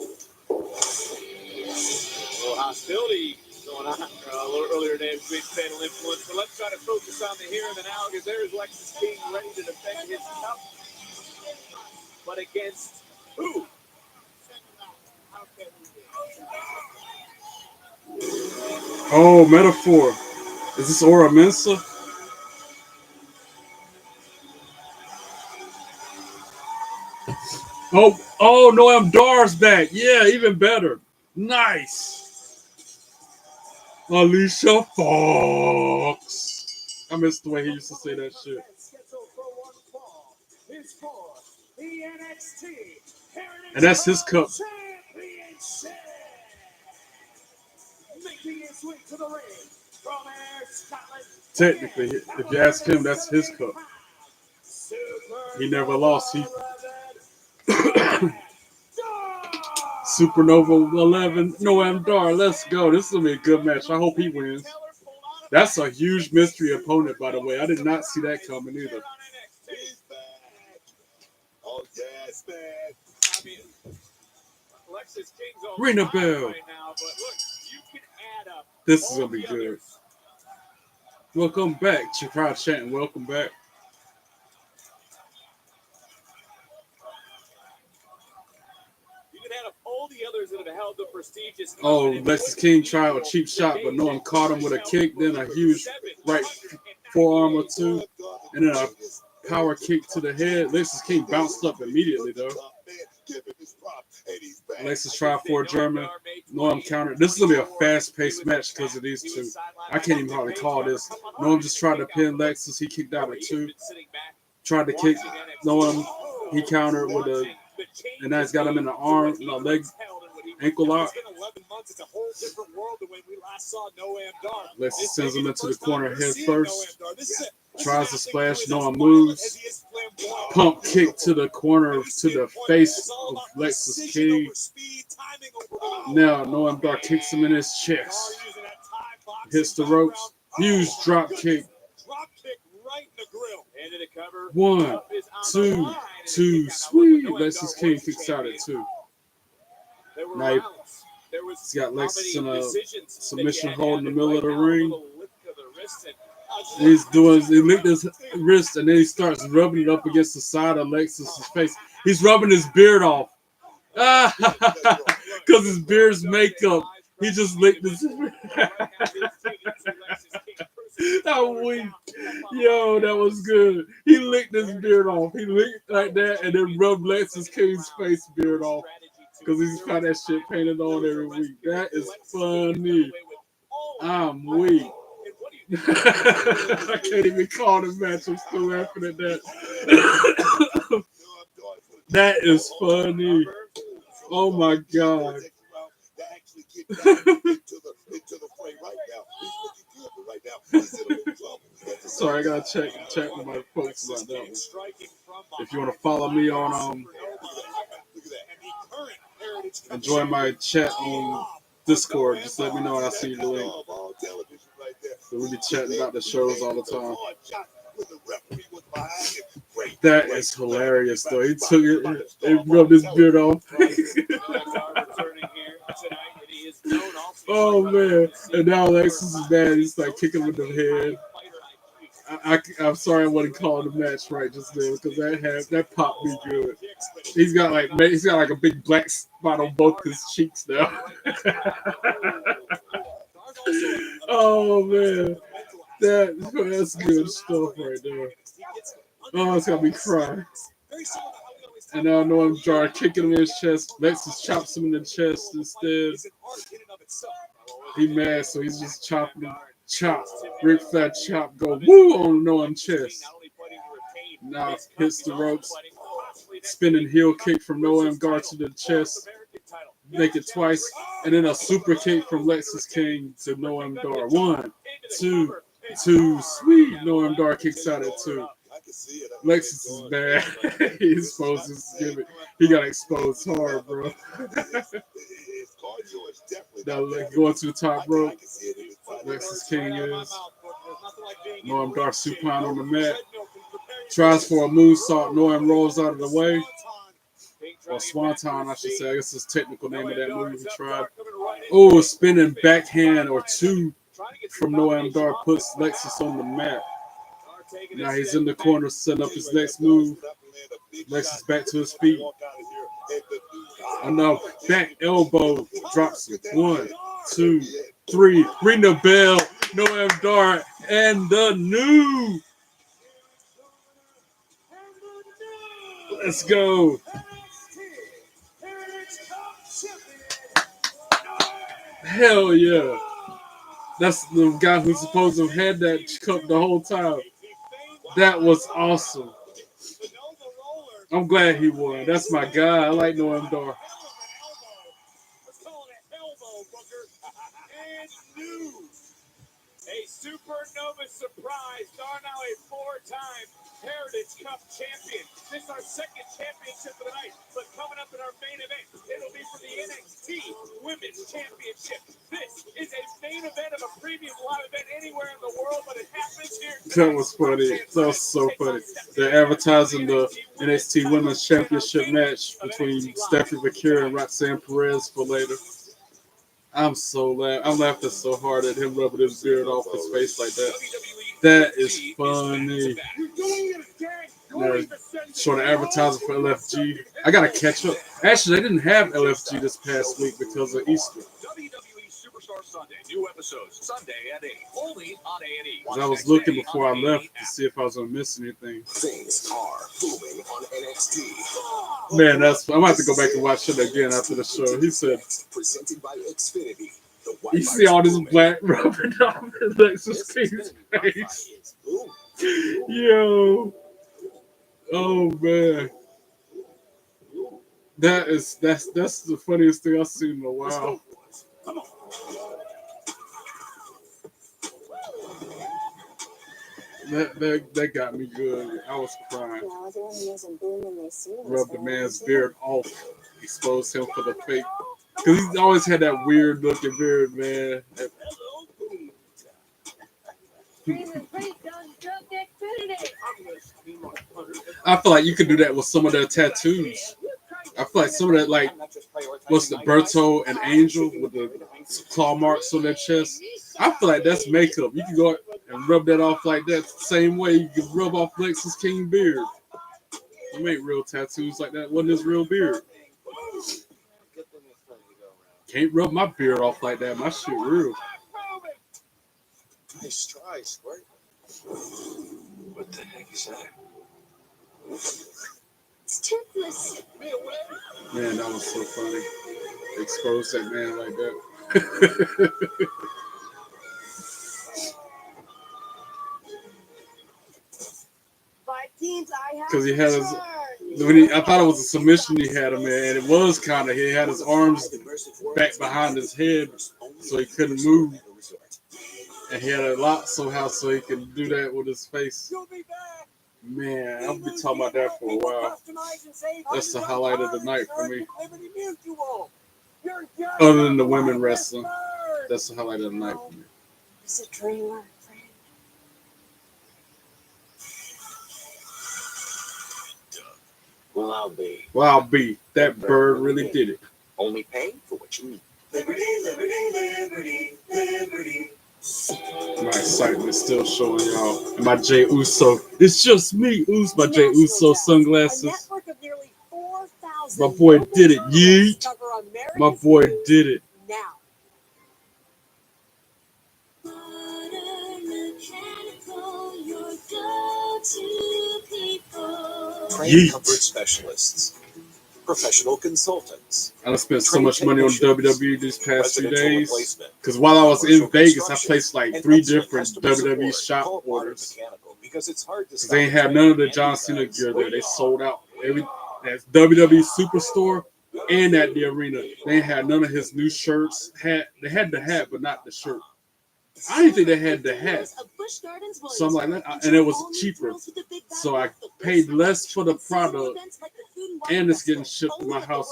Well, hostility going on a little earlier today between Fatal Influence. But let's try to focus on the here and the now, because there's Lexus King ready to defend his cup. But against who? Oh, metaphor. Is this Aura Mensa? Oh, Noam Dar's back. Yeah, even better. Nice. Alicia Fox. I missed the way he used to say that shit. And that's his cup. Technically, if you ask him, that's his cup. He never lost. He Supernova 11, Noam Dar. Let's go. This is going to be a good match. I hope he wins. That's a huge mystery opponent, by the way. I did not see that coming either. Oh, yes, man. I mean, Lexus King's on Ring a bell. right now, but look, you can add up. This is going to be good. Welcome back. Crowd chanting, welcome back. You can add up all the others that have held the prestigious. Oh, Lexus King tried a cheap shot, but Noam caught him with a kick, then a huge right forearm or two, and then a power kick to the head. Lexus King bounced up immediately, though. Lexus tried for a German. Noam countered. This is going to be a fast-paced match because of these two. I can't even hardly call this. Noam just tried to pin Lexus. He kicked out at two. Tried to kick Noam. He countered with a... And now he's got him in the arm, no, leg, ankle lock. Lexus sends him into the corner head first. Tries to splash, Noam moves. Pump kick to the corner to the face of Lexus King. Now Noam Dar kicks him in his chest. Hits the ropes. Huge drop kick. One, two, sweet. Lexus King kicks out at two. Now he's got Lexus in a submission hold in the middle of the ring. He licked his wrist and then he starts rubbing it up against the side of Lexus's face. He's rubbing his beard off. Because his beard's makeup. He just licked his Yo, that was good. He licked his beard off. He licked like that and then rubbed Lexus King's face beard off. Because he's got that shit painted on every week. That is funny. I'm weak. I can't even call the match. I'm still laughing at that. That is funny. Oh my God. Sorry, I gotta check with my folks about that one. If you want to follow me on enjoy my chat on Discord, just let me know and I'll see you the link. So we be chatting about the shows all the time. That is hilarious though. He took it and rubbed his beard off. Oh man. And now Lexus is mad. He's like kicking him in the head. I'm sorry I wasn't calling the match right just then because that popped me good. He's got like a big black spot on both his cheeks now. Oh man, that's good stuff right there. Oh, it's got me crying. And now I know I'm trying kicking him in his chest. Lexus chops him in the chest instead. He mad, so he's just chopping him. Chop, Ric Flair chop, go woo on Noam's chest. Now hits the ropes, spinning heel kick from Noam Dar to the chest, make it twice, and then a super kick from Lexus King to Noam Dar. 1, 2, sweet. Noam Dar kicks out at 2. Lexus is bad. He's supposed to give it. He got exposed hard, bro. Now going to the top rope. Lexus King is. Noam Dar supine on the mat. Tries for a moonsault. Noam rolls out of the way. Or Swanton, I should say. I guess it's the technical name of that move he tried. Oh, spinning backhand or two from Noam Dar puts Lexus on the mat. Now he's in the corner setting up his next move. Lexus back to his feet. Another back elbow drops it. 1, 2, 3. Ring the bell. Noam Dar and the new. Let's go. Hell yeah. That's the guy who's supposed to have had that cup the whole time. That was awesome. I'm glad he won. That's my guy. I like Noam Dar. A supernova surprise. Darnell, a 4-time Heritage Cup champion. This is our second championship of the night. But coming up in our main event, it'll be for the NXT Women's Championship. This is a main event of a premium live event anywhere in the world, but it happens here. That was funny. That was so funny. They're advertising the NXT Women's Championship match between Stephanie McCure and Roxanne Perez for later. I'm laughing so hard at him rubbing his beard off his face like that. That is funny. They're showing an advertising for LFG. I gotta catch up. Actually, they didn't have LFG this past week because of Easter. WWE Superstar Sunday, new episodes Sunday at 8, only on A&E. I was looking before I left to see if I was gonna miss anything. Things are booming on NXT. Man, I'm gonna have to go back and watch it again after the show. He said, Presented by Xfinity. "You see all this black rubbing off Lexus King's face." Yo, oh man, that's the funniest thing I've seen in a while. Come on. That got me good. I was crying. Rubbed the man's beard off, exposed him for the fake. Because he's always had that weird looking beard, man. I feel like you could do that with some of their tattoos. I feel like some of that, like, what's the Berto and Angel with the claw marks on their chest? I feel like that's makeup. You can go and rub that off like that same way you can rub off Lexus King beard. You make real tattoos like that. Wasn't his real beard? Can't rub my beard off like that. My shit real. Nice try, Squirt. What the heck is that? It's toothless. Man, that was so funny. Expose that man like that. Because he had his, I thought it was a submission he had him in, and it was kind of, he had his arms back behind his head so he couldn't move. And he had a lock somehow so he could do that with his face. Man, I'll be talking about that for a while. That's the highlight of the night for me. Other than the women wrestling, that's the highlight of the night for me. It's a dreamer. Well, I'll be. That bird really did it. Only pay for what you need. Liberty, liberty, liberty, liberty. My excitement is still showing y'all. And my Jay Uso. It's just me, Uso. My Jay Uso sunglasses. My boy did it. Yeet. My boy did it. Trained comfort specialists, professional consultants. I spent so much money on WWE these past few days. Because while I was in Vegas, I placed like 3 different WWE shop orders. Because they ain't have none of the John Cena gear there. They sold out. That's WWE Superstore and at the arena. They ain't had none of his new shirts. They had the hat, but not the shirt. I didn't think they had the hat. So I'm like, and it was cheaper. So I paid less for the product, and it's getting shipped to my house.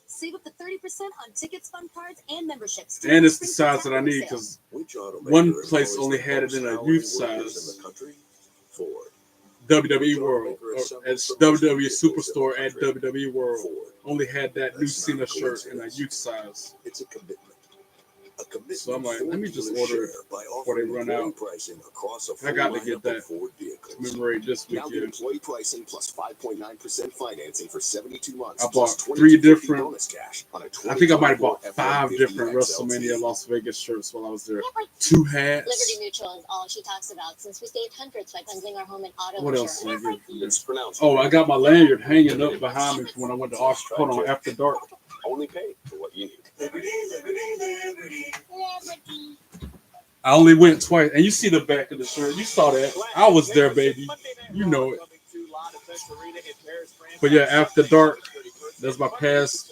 Save up to 30% on tickets, fun cards, and memberships. And it's the size that I need because one place only had it in a youth size. WWE World, or as WWE Superstore at WWE World. Only had that new Cena shirt in a youth size. It's a commitment. A commitment. So I'm like, let me just Ford will order share by before they offering run employee out. pricing across a I full got to lineup get that of Ford vehicles. commemorate this Now get weekend. employee pricing plus 5.9% financing for 72 months. I plus bought 3 different. bonus cash on a I think I might have bought 2024 5 F-150 different XLT. WrestleMania Las Vegas shirts while I was there. 2 hats. Liberty Mutual is all she talks about since we saved hundreds by bundling our home and auto What else insurance. did I get from there? It's pronounced. Oh, I got my lanyard hanging up behind me when I went to Austria. Hold on, After Dark. Only pay for what you need. I only went twice, and you see the back of the shirt. You saw that. I was there, baby. You know it. But yeah, After Dark. That's my pass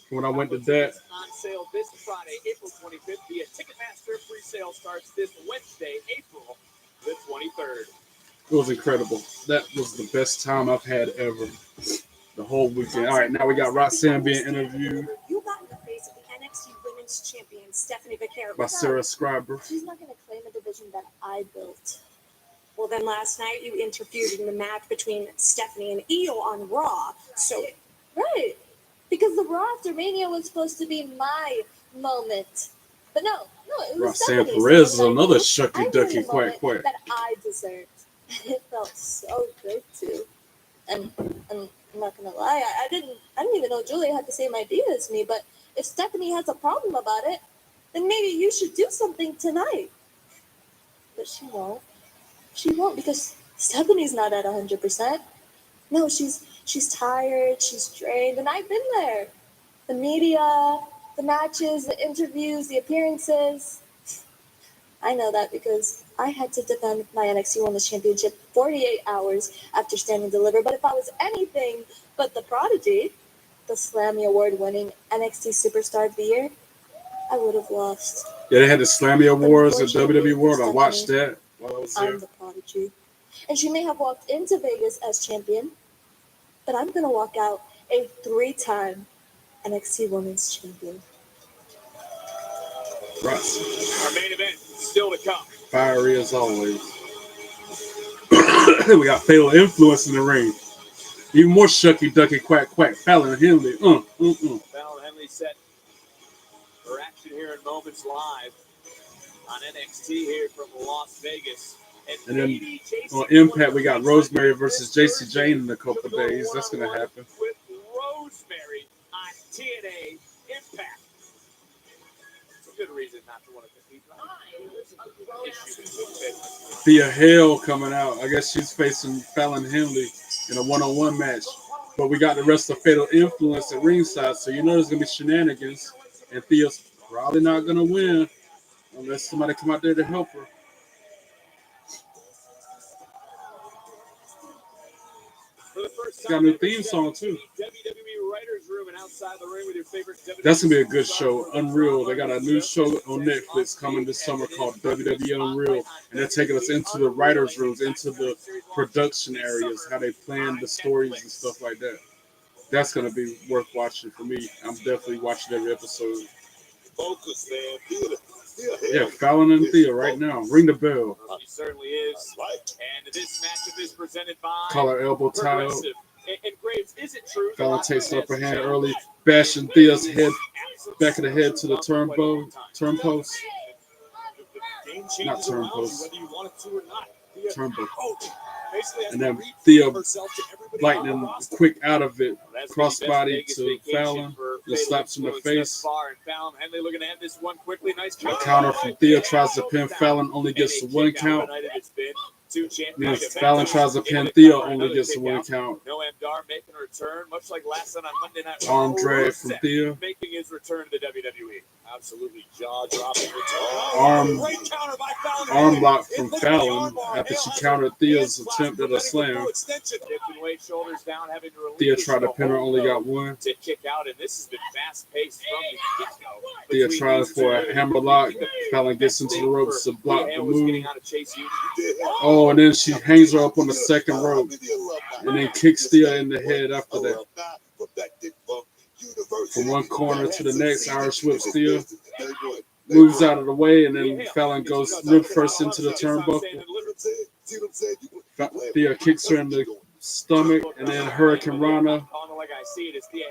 when I went to that. On sale this Friday, April 25th via Ticketmaster. Pre-sale starts this Wednesday, April the 23rd. It was incredible. That was the best time I've had ever. The whole weekend. All right, now we got Roxanne being interviewed You got in the face of the NXT Women's Champion, Stephanie Becerra. by Sarah Scriber. She's not going to claim a division that I built. Well, then last night you interfered in the match between Stephanie and Io on Raw. So, Right. Because the Raw after Mania was supposed to be my moment. But no, it was Roxanne Stephanie's. Perez is So another I shucky won ducky the quack moment quack. that I deserved. It felt so good too. And I'm not gonna lie, I didn't even know Julia had the same idea as me, but if Stephanie has a problem about it, then maybe you should do something tonight. But she won't. She won't because Stephanie's not at 100%. No, she's tired, she's drained, and I've been there. The media, the matches, the interviews, the appearances. I know that because I had to defend my NXT Women's Championship 48 hours after Stand and Deliver. But if I was anything but the prodigy, the Slammy Award-winning NXT Superstar of the Year, I would have lost. Yeah, they had the Slammy Awards at WWE World. I watched that while I was there. I'm the prodigy. And she may have walked into Vegas as champion, but I'm going to walk out a 3-time NXT Women's Champion. Right. Our main event still to come. Fiery as always. We got Fatal Influence in the ring. Even more shucky ducky quack quack. Fallon Henley. Fallon Henley set for action here in moments live on NXT here from Las Vegas. And then on Impact, we got Rosemary versus JC Jane in a couple of days. That's going to happen. With Rosemary on TNA Impact. It's a good reason not to want to compete. Thea Hale coming out. I guess she's facing Fallon Henley in a one-on-one match. But we got the rest of Fatal Influence at ringside, so you know there's going to be shenanigans. And Thea's probably not going to win unless somebody come out there to help her. Got a new theme song too. WWE Writers Room and outside the ring with your favorite WWE. That's gonna be a good show. Unreal. They got a new show on Netflix coming this summer called WWE Unreal, and they're taking us into the writers' rooms, into the production areas, how they plan the stories and stuff like that. That's gonna be worth watching for me. I'm definitely watching every episode. Focus, man. Yeah, Fallon and Thea right now. Ring the bell. He certainly is. And this matchup is presented by Collar elbow tie up. Progressive. And Graves, is it true? Fallon takes upper hand early, bashing Thea's head, back of the head to the turn post. Not turn post. Whether you want it to or not. Turnbuckle. And then Thea lightning quick out of it, crossbody to Fallon, just slaps in the face. A counter from Thea tries to pin Fallon, only gets the 1 count. Then Fallon tries to pin Thea, only gets the 1 count. Noam making a return, much like last night on Monday Night Raw. Arm drag from Thea. Making his return to the WWE. Absolutely jaw-dropping Arm return. lock from Fallon after she countered Thea's attempt at a slam. Thea tried to pin her, only got 1. To kick out, and this has been fast-paced from the get-go. Thea tries for a hammer lock. Fallon gets into the ropes to block the move. Oh, and then she hangs her up on the second rope and then kicks Thea in the head after that. From one corner to the next, Irish whips Thea, moves out of the way, and then Fallon goes rib first into the turnbuckle. Thea kicks her in the stomach, and then Hurricane Rana,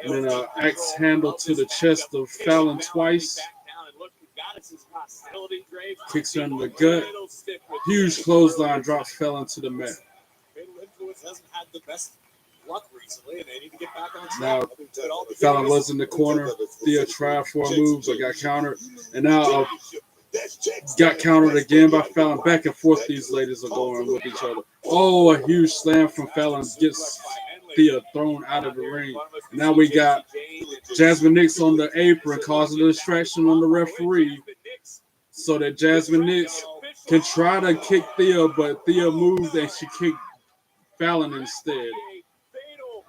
and then an axe handle to the chest of Fallon twice. Kicks her in the gut. Huge clothesline drops Fallon to the mat. Now, Fallon was in the corner. Thea tried for a move, but got countered. And now got countered again by Fallon. Back and forth these ladies are going with each other. Oh, a huge slam from Fallon gets Thea thrown out of the ring. Now we got Jasmine Nix on the apron causing a distraction on the referee so that Jasmine Nix can try to kick Thea, but Thea moved and she kicked Fallon instead.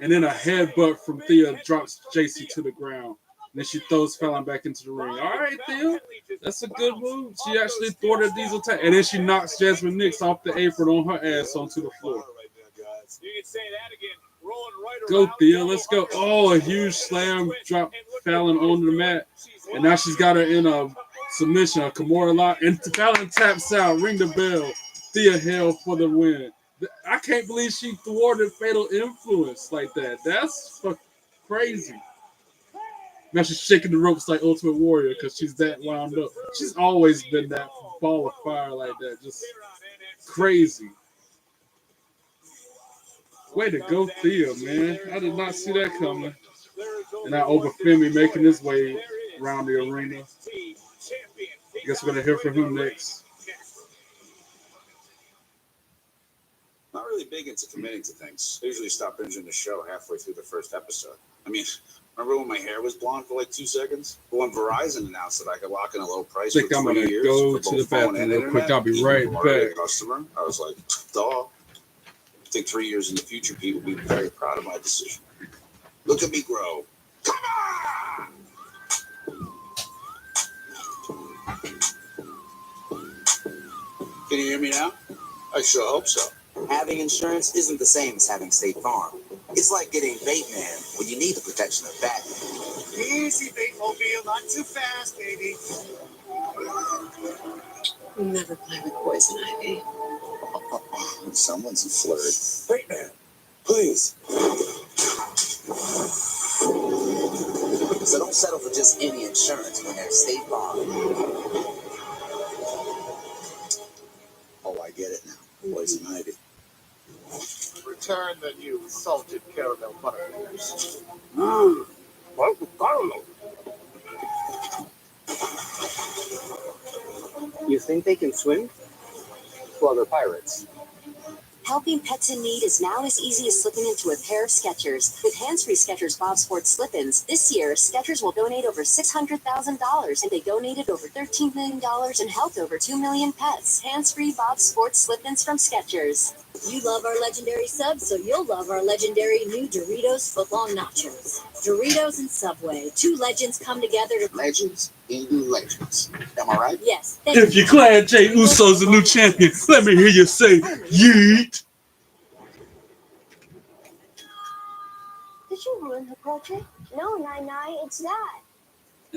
And then a headbutt from Thea drops JC to the ground. And then she throws Fallon back into the ring. All right, Thea. That's a good move. She actually thwarted these attacks. And then she knocks Jasmine Nix off the apron on her ass onto the floor. Go, Thea. Let's go. Oh, a huge slam. Drop Fallon onto the mat. And now she's got her in a submission, a Kimura lock. And Fallon taps out. Ring the bell. Thea held for the win. I can't believe she thwarted Fatal Influence like that. That's crazy. Now she's shaking the ropes like Ultimate Warrior because she's that wound up. She's always been that ball of fire like that. Just crazy. Way to go, Thea, man. I did not see that coming. And now Obafemi making his way around the arena. I guess we're going to hear from him next. Not really big into committing to things. I usually stop binging the show halfway through the first episode. I mean, remember when my hair was blonde for like 2 seconds? But when Verizon announced that I could lock in a low price I think I'm going to go to the bathroom real quick. I'll be right back. Customer, I was like, duh. I think 3 years in the future, people will be very proud of my decision. Look at me grow. Come on! Can you hear me now? I sure hope so. Having insurance isn't the same as having State Farm. It's like getting Bateman when you need the protection of Batman. Easy, Batemobile, not too fast, baby. Never play with poison ivy. Someone's a flirt. Bateman, please. So don't settle for just any insurance when there's State Farm. Oh, I get it now. Poison ivy. Return the new salted caramel butterfingers. You think they can swim? Well, they're pirates. Helping pets in need is now as easy as slipping into a pair of Skechers. With hands-free Skechers Bob Sports slip-ins, this year, Skechers will donate over $600,000, and they donated over $13 million and helped over 2 million pets. Hands-free Bob Sports slip-ins from Skechers. You love our legendary subs, so you'll love our legendary new Doritos footlong nachos. Doritos and Subway, two legends come together to... Legends in legends. Am I right? Yes. If you're glad Jey Uso's the new champion, let me hear you say, yeet. Did you ruin her portrait? No, Nai, it's that.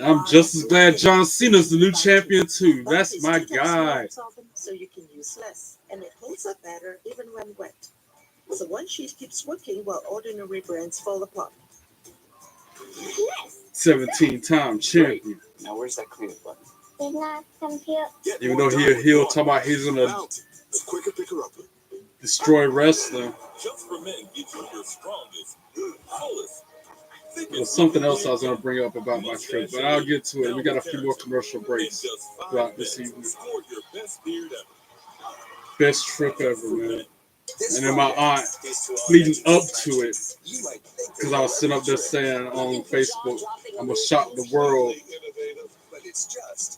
I'm just as glad John Cena's the new champion, too. That's my guy. So you can use less, and it holds up better even when wet. So one sheet keeps working while ordinary brands fall apart. 17-time champion. Now, where's that cleanup button? Did not compute. Even though he a heel, talking about he's gonna destroy wrestling. Just for men, get you your strongest, fullest. There was something else I was gonna bring up about my trip, but I'll get to it. We got a few more commercial breaks throughout this evening. Best trip ever, man. And then my aunt, leading up to it, because I was sitting up there saying on Facebook, I'm gonna shock the world,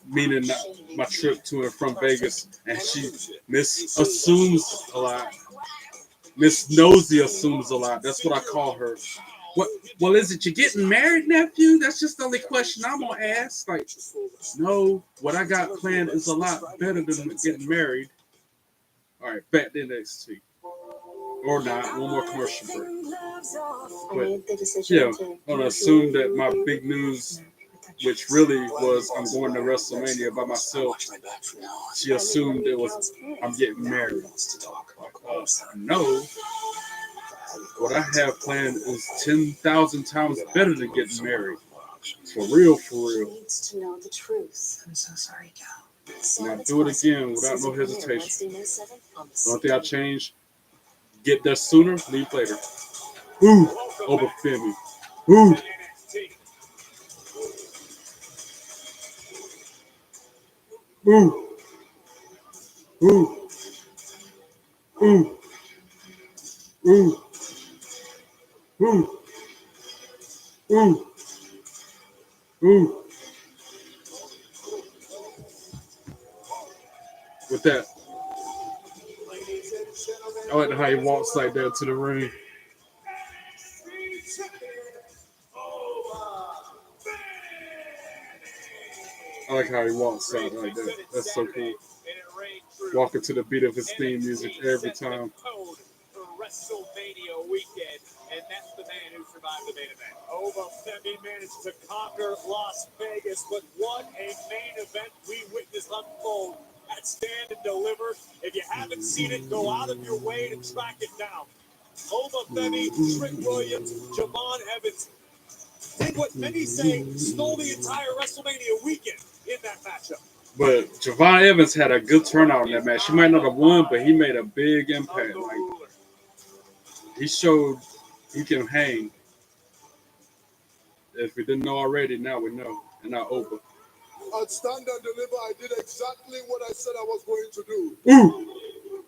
meaning my trip to and from Vegas, and she assumes a lot. Miss Nosy assumes a lot. That's what I call her. What? Well, is it you getting married, nephew? That's just the only question I'm gonna ask. Like, no, what I got planned is a lot better than getting married. All right, back to NXT. Or not, one more commercial break. But, yeah, I'm gonna assume that my big news which really was I'm going to WrestleMania by myself. She assumed it was I'm getting married. No, what I have planned is 10,000 times better than getting married. For real, for real. Needs to know the truth. I'm so sorry, Cal. And I'll do it again without no hesitation. The only thing I change, get there sooner, leave later. Ooh, over Femi. Ooh. Ooh. Ooh. Ooh. Ooh. Ooh. Ooh. Ooh. With that, I like how he walks like that to the ring. I like how he walks out like that. That's so cool. Walking to the beat of his theme music every time. WrestleMania weekend, and that's the man who survived the main event. Oba Femi managed to conquer Las Vegas, but what a main event we witnessed unfold at Stand and Deliver. If you haven't seen it, go out of your way to track it down. Oba Femi, Trick Williams, Javon Evans did what many say stole the entire WrestleMania weekend in that matchup. But Javon Evans had a good turnout in that match. He might not have won, but he made a big impact. Like, he showed he can hang. If we didn't know already, now we know. And now Oba. At Stand and Deliver, I did exactly what I said I was going to do. Ooh.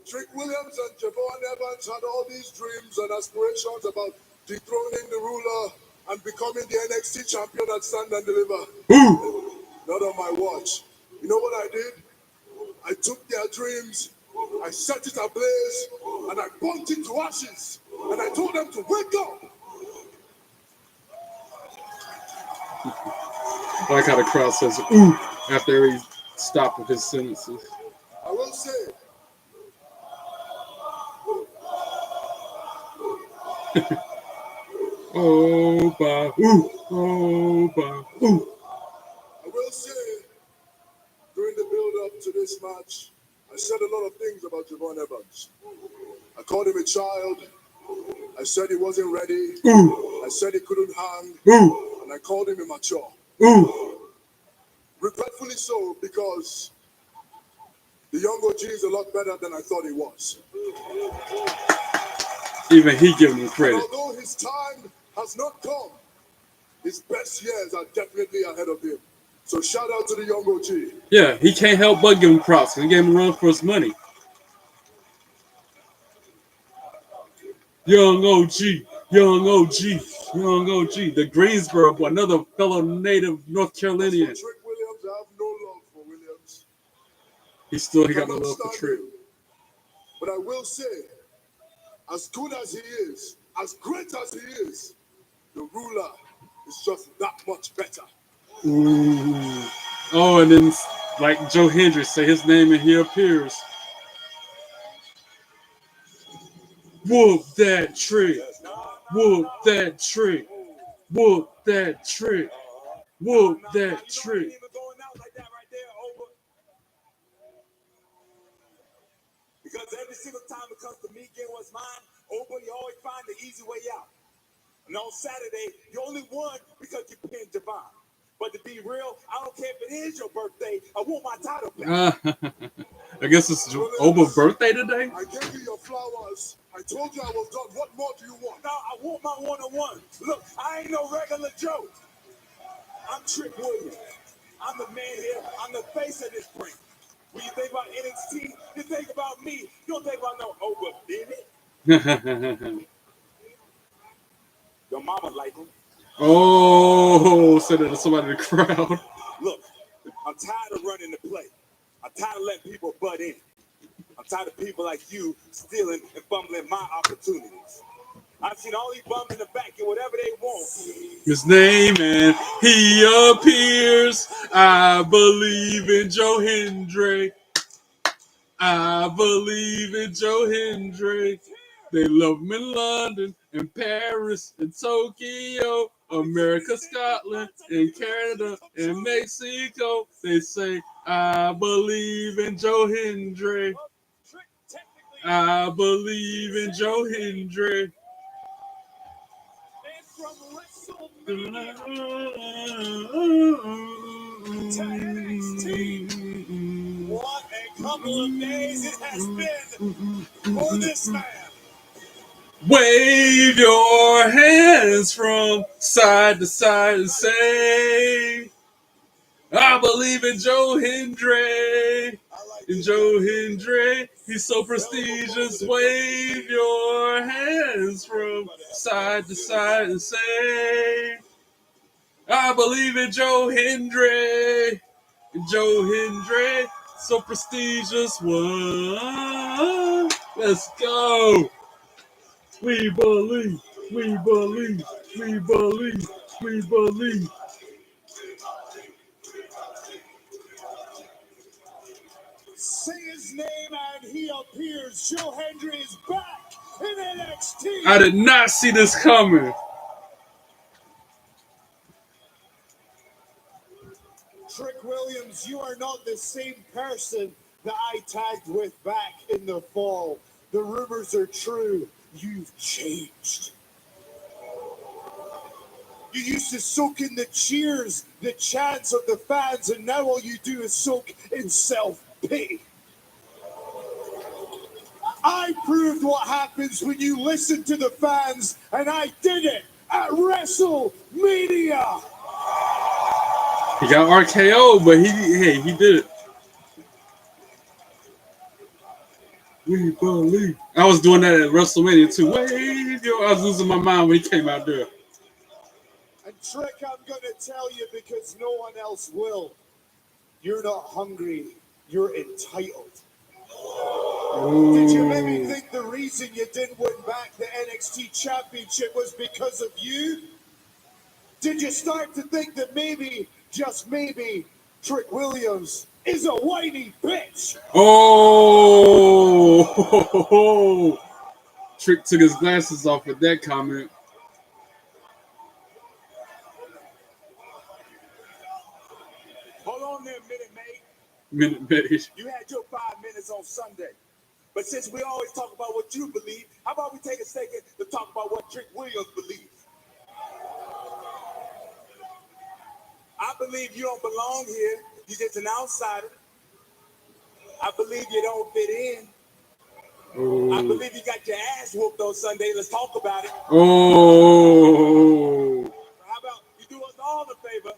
Trick Williams and Javon Evans had all these dreams and aspirations about dethroning the ruler and becoming the NXT champion at Stand and Deliver. Ooh. Not on my watch. You know what I did? I took their dreams, I set it ablaze, and I burnt it to ashes. And I told them to wake up. I like how the crowd says ooh after he stopped with his sentences. I will say, Oba, ooh, Oba, ooh. I will say, during the build-up to this match, I said a lot of things about Javon Evans. I called him a child. I said he wasn't ready. Ooh. I said he couldn't hang. Ooh. And I called him immature. Ooh. Regretfully so, because the young OG is a lot better than I thought he was. Even he giving him credit. And although his time has not come, his best years are definitely ahead of him. So shout out to the young OG. Yeah, he can't help but give him props. He gave him a run for his money. Young OG, young OG, young OG. The Greensboro boy, another fellow native North Carolinian. Trick Williams, I have no love for Williams. He got no love for Trick. But I will say, as good as he is, as great as he is, the ruler is just that much better. Ooh. Oh, and then like Joe Hendricks say his name and he appears. Whoop that Trick. Whoop that Trick. Whoop that Trick. Whoop that Trick. Because every single time it comes to me getting what's mine, Oba, you always find the easy way out. And on Saturday, you only won because you pinned Javon. But to be real, I don't care if it is your birthday. I want my title back. I guess it's Oba's birthday today. I gave you your flowers. I told you I was done. What more do you want? No, I want my one-on-one. Look, I ain't no regular Joe. I'm Trick Williams. I'm the man here. I'm the face of this brand. When you think about NXT, you think about me. You don't think about no Oba, did it? Your mama like him. Oh, said that to somebody in the crowd. Look, I'm tired of running the play. I'm tired of letting people butt in. I'm tired of people like you stealing and fumbling my opportunities. I've seen all these bums in the back get whatever they want. His name and he appears. I believe in Joe Hendrick. I believe in Joe Hendrick. They love him in London, in Paris, in Tokyo. America, Scotland, and Canada, and Mexico. They say, I believe in Joe Hendry. I believe in Joe Hendry. And from WrestleMania to NXT, what a couple of days it has been for this man. Wave your hands from side to side and say, I believe in Joe Hendry. In Joe Hendry, he's so prestigious. Wave your hands from side to side and say, I believe in Joe Hendry. In Joe Hendry, so prestigious. One. Let's go. We believe, we believe, we believe, we believe. Say his name and he appears. Joe Hendry is back in NXT. I did not see this coming. Trick Williams, you are not the same person that I tagged with back in the fall. The rumors are true. You've changed. You used to soak in the cheers, the chants of the fans, and now all you do is soak in self-pity. I proved what happens when you listen to the fans, and I did it at WrestleMania. He got RKO, but he did it. We believe. I was doing that at WrestleMania too. Wait, yo, I was losing my mind when he came out there. And Trick, I'm going to tell you because no one else will. You're not hungry. You're entitled. Ooh. Did you maybe think the reason you didn't win back the NXT Championship was because of you? Did you start to think that maybe, just maybe, Trick Williams is a whiny bitch? Oh! Trick took his glasses off with that comment. Hold on there a minute, mate. Minute Maid. You had your 5 minutes on Sunday. But since we always talk about what you believe, how about we take a second to talk about what Trick Williams believes? I believe you don't belong here. You're just an outsider. I believe you don't fit in. Ooh. I believe you got your ass whooped on Sunday. Let's talk about it. Oh! How about you do us all a favor,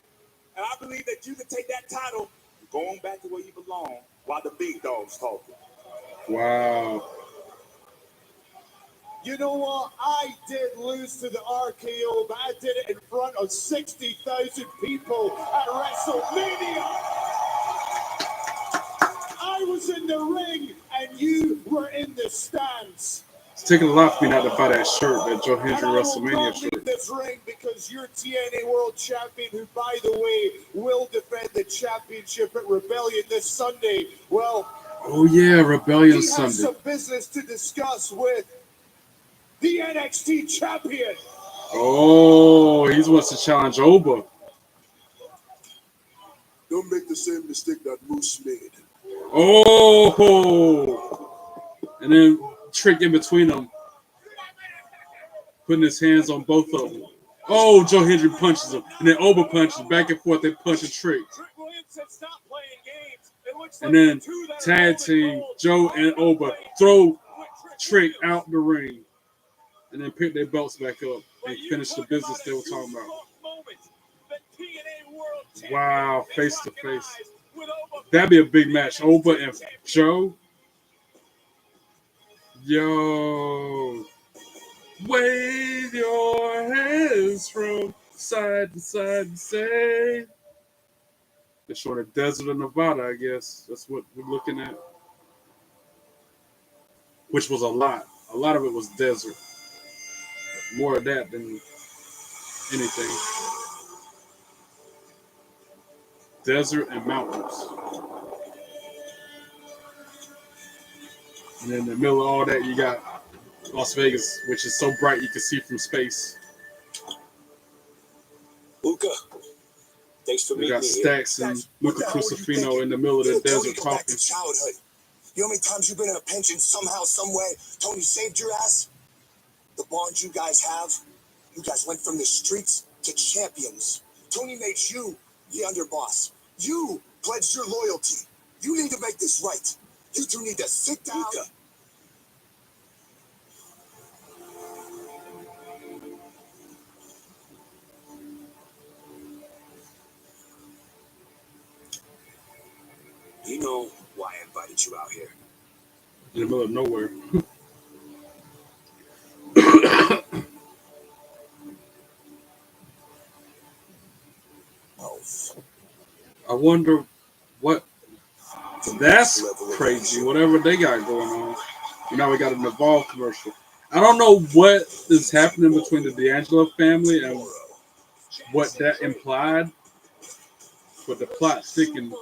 and I believe that you can take that title and go on back to where you belong while the big dog's talking. Wow. You know what? I did lose to the RKO, but I did it in front of 60,000 people at WrestleMania. I was in the ring, and you were in the stands. It's taking a lot for me not to buy that shirt, that Joe Hendry WrestleMania shirt. shirt. This ring because you're TNA World Champion, who, by the way, will defend the championship at Rebellion this Sunday. Well, oh yeah, Rebellion he Sunday. has some business to discuss with the NXT champion. Oh, he wants to challenge Oba. Don't make the same mistake that Moose made. Oh, and then Trick in between them, putting his hands on both of them. Oh, Joe Hendry punches him, and then Oba punches back and forth. They punch and Trick. And then tag team Joe and Oba throw Trick out the ring, and then pick their belts back up and finish the business they were talking about. Wow, face to face. That'd be a big match. Oba and Joe. Yo. Wave your hands from side to side and say. They're showing the desert of Nevada, I guess. That's what we're looking at. Which was a lot. A lot of it was desert. More of that than anything. Desert and mountains. And in the middle of all that, you got Las Vegas, which is so bright you can see from space. Luca, thanks for We meeting got me here. Stacks and Luca Crucifino in the middle of the desert Go back to talking. childhood. You know how many times you've been in a pinch and somehow, some way, Tony saved your ass? The bond you guys have, you guys went from the streets to champions. Tony made you the underboss. You pledged your loyalty. You need to make this right. You two need to sit down. Luca. You know why I invited you out here. In the middle of nowhere. I wonder what. That's crazy. Whatever they got going on. Now we got an Evolve commercial. I don't know what is happening between the D'Angelo family and what that implied, but the plot's thickened.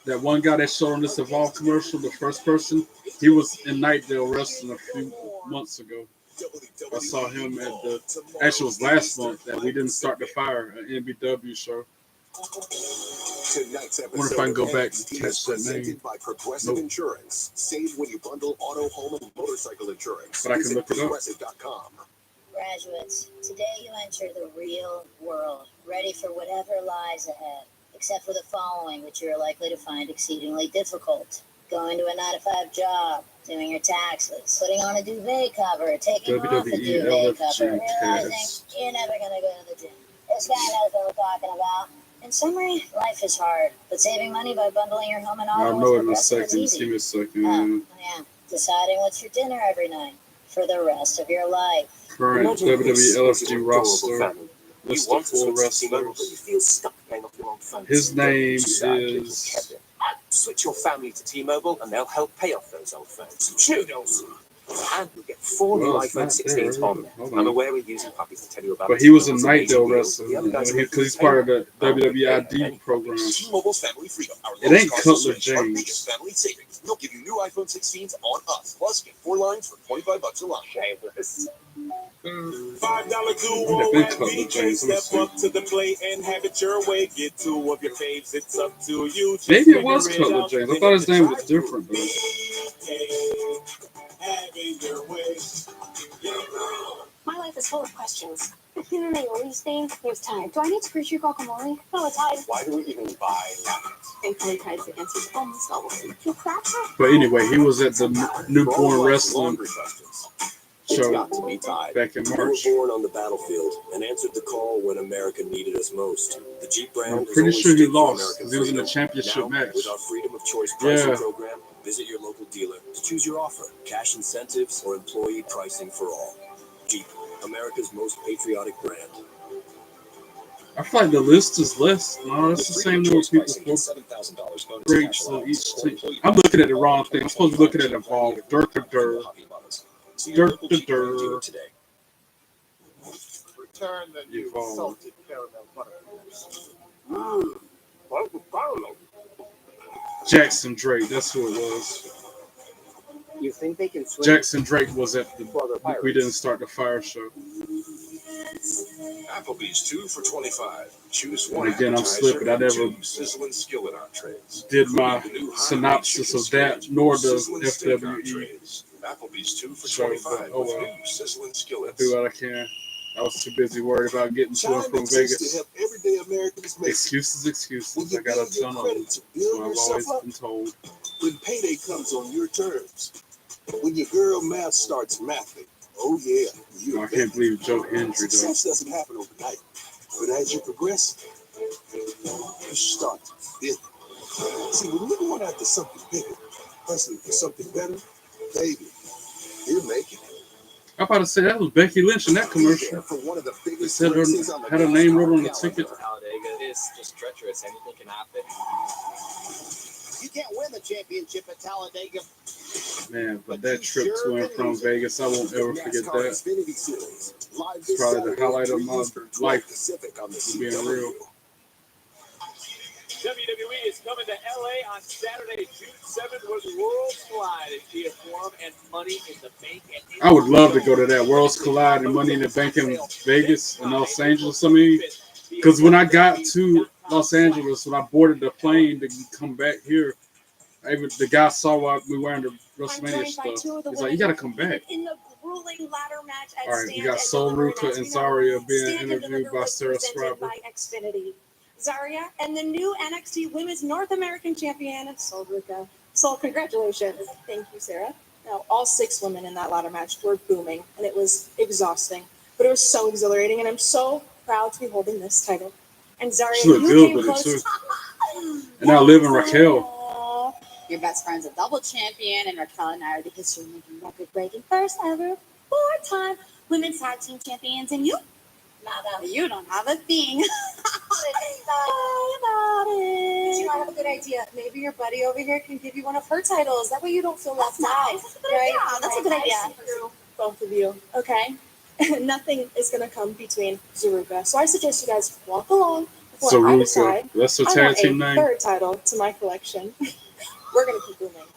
That one guy that showed on this Evolve commercial, the first person, he was in Nightdale wrestling a few months ago. I saw him at the, actually it was last month that we didn't start the fire at NBW show. Tonight's I wonder if I can go back and NXT catch that name. by Progressive Nope. Insurance. Save when you bundle auto, home, and motorcycle insurance. But I can Visit look it up. Progressive.com. Graduates, today you enter the real world, ready for whatever lies ahead, except for the following, which you are likely to find exceedingly difficult. Going to a 9-to-5 job, doing your taxes, putting on a duvet cover, taking off the WWE duvet LFG cover, realizing cast. you're never going to go to the gym. This guy knows what we're talking about. In summary, life is hard, but saving money by bundling your home and auto I'll know with it in a Progressive is second. easy. Give me a second. Yeah, deciding what's your dinner every night for the rest of your life. Current WWE LFG roster. You List want of to full switch to T-Mobile, but you wrestlers. feel stuck paying off your own phone. His name Sad little is. Kevin. Switch your family to T-Mobile and they'll help pay off those old phones. Kudos! And you'll get 4 new Well, it's iPhone not 16s there. on there. Hold I'm on. aware we're using puppies to tell you about But he was a T-Mobile's Nightdale amazing wrestler deals. The other guys are because he's part of the WWE ID program. T-Mobile's Family Freedom. Our It ain't lowest cost Cutler switch, our James. biggest family savings. We'll give you new iPhone 16s on us. Plus, get 4 lines for $25 a line. Shameless. $5 I've duo been at Cutler BK. James. Let me Step up see. to the plate and have it your way. Get 2 of your faves. It's up to you. Just Maybe it figure was Cutler out. James. I thought his name was different though. BK, having your way. My life is full of questions. You know Naomi's thing? He was tired. Do I need to grease your guacamole? No, it's hide. Why do we even buy cabinets? Thankfully, tries to answer almost all of them. You clap her? But anyway, he was at the Newborn Wrestling Laundry questions. It's show got to be tied. back in We were March. born on the battlefield and answered the call when America needed us most. The Jeep brand I'm has pretty always sure he stood for lost American because he was in the freedom. championship Now, match. with our freedom of choice pricing Yeah. program, visit your local dealer to choose your offer, cash incentives, or employee pricing for all. Jeep, America's most patriotic brand. I feel like the list is less. No, that's the same number of people for $7,000 bonus breaks cash on allowance each or team. employee I'm looking at the wrong thing. I'm supposed to be looking at Evolve. Dirt to dirt. See your local Dirt. Jeep brand dealer today. Return the new Evolve. salted caramel buttercreams. Jackson Drake. That's who it was. You think they can swim? Jackson Drake was at the. We didn't start the fire show. Applebee's 2 for $25. Choose one. And again, I'm appetizer slipping. I and never 2 sizzling skillet entrees. did my Including the new synopsis high-grade of that, chicken nor the sizzling steak FWE. entrees. Applebee's 2 for show, $25 but oh with well. new sizzling I skillets. do what I can. I was too busy worried about getting to and Time from exists to Vegas. help everyday Americans make Excuses. When I got a you build your ton of credit them. to So build I've yourself always up, been told. when payday comes on your terms. When your girl math starts mathing. Oh yeah, you. I can't believe Joe Hendry though. Success doesn't happen overnight, but as you progress, you start to feel it. See, when you're going after something bigger, hustling for something better, baby, you're making it. I'm about to say that was Becky Lynch in that Be there commercial. for one of the They biggest said her races on the had her name wrote on the NASCAR ticket. calendar. It's just treacherous. Anything can happen. You can't win the championship at Talladega. Man, but that trip to and from Vegas, I won't ever forget NASCAR that. Xfinity Series, live It's this probably the Saturday highlight at of 3 my Eastern, 12 life, Pacific on the being CW. real. WWE is coming to LA on Saturday, June 7th, with Worlds Collide in Kia Forum and Money in the Bank. I would love to go to that Worlds Collide and Money in the Bank in Vegas and Los Angeles. I mean, because when I got to Los Angeles, when I boarded the plane to come back here, the guy saw me wearing the WrestleMania stuff. He's like, "You got to come back." In the grueling ladder match at All right, we got Sol Ruka and Zarya being interviewed by Sarah Scriber. By Xfinity. Zarya and the new NXT Women's North American Champion, Sol Ruka. Sol, congratulations. Thank you, Sarah. Now, all 6 women in that ladder match were booming, and it was exhausting. But it was so exhilarating, and I'm so proud to be holding this title. And Zarya, She looked you good came with it, close. too. And now Liv and Raquel. Your best friend's a double champion, and Raquel and I are the history-making, record-breaking, first ever 4-time women's tag team champions, and you? Nada. You don't have a thing. You know, I have a good idea. Maybe your buddy over here can give you one of her titles. That way you don't feel left out. Nice. That's a good idea. That's a good idea. Both of you, okay? Nothing is going to come between Zaruka. So I suggest you guys walk along before I decide That's her I tag want team a name. third title to my collection. We're going to keep booming.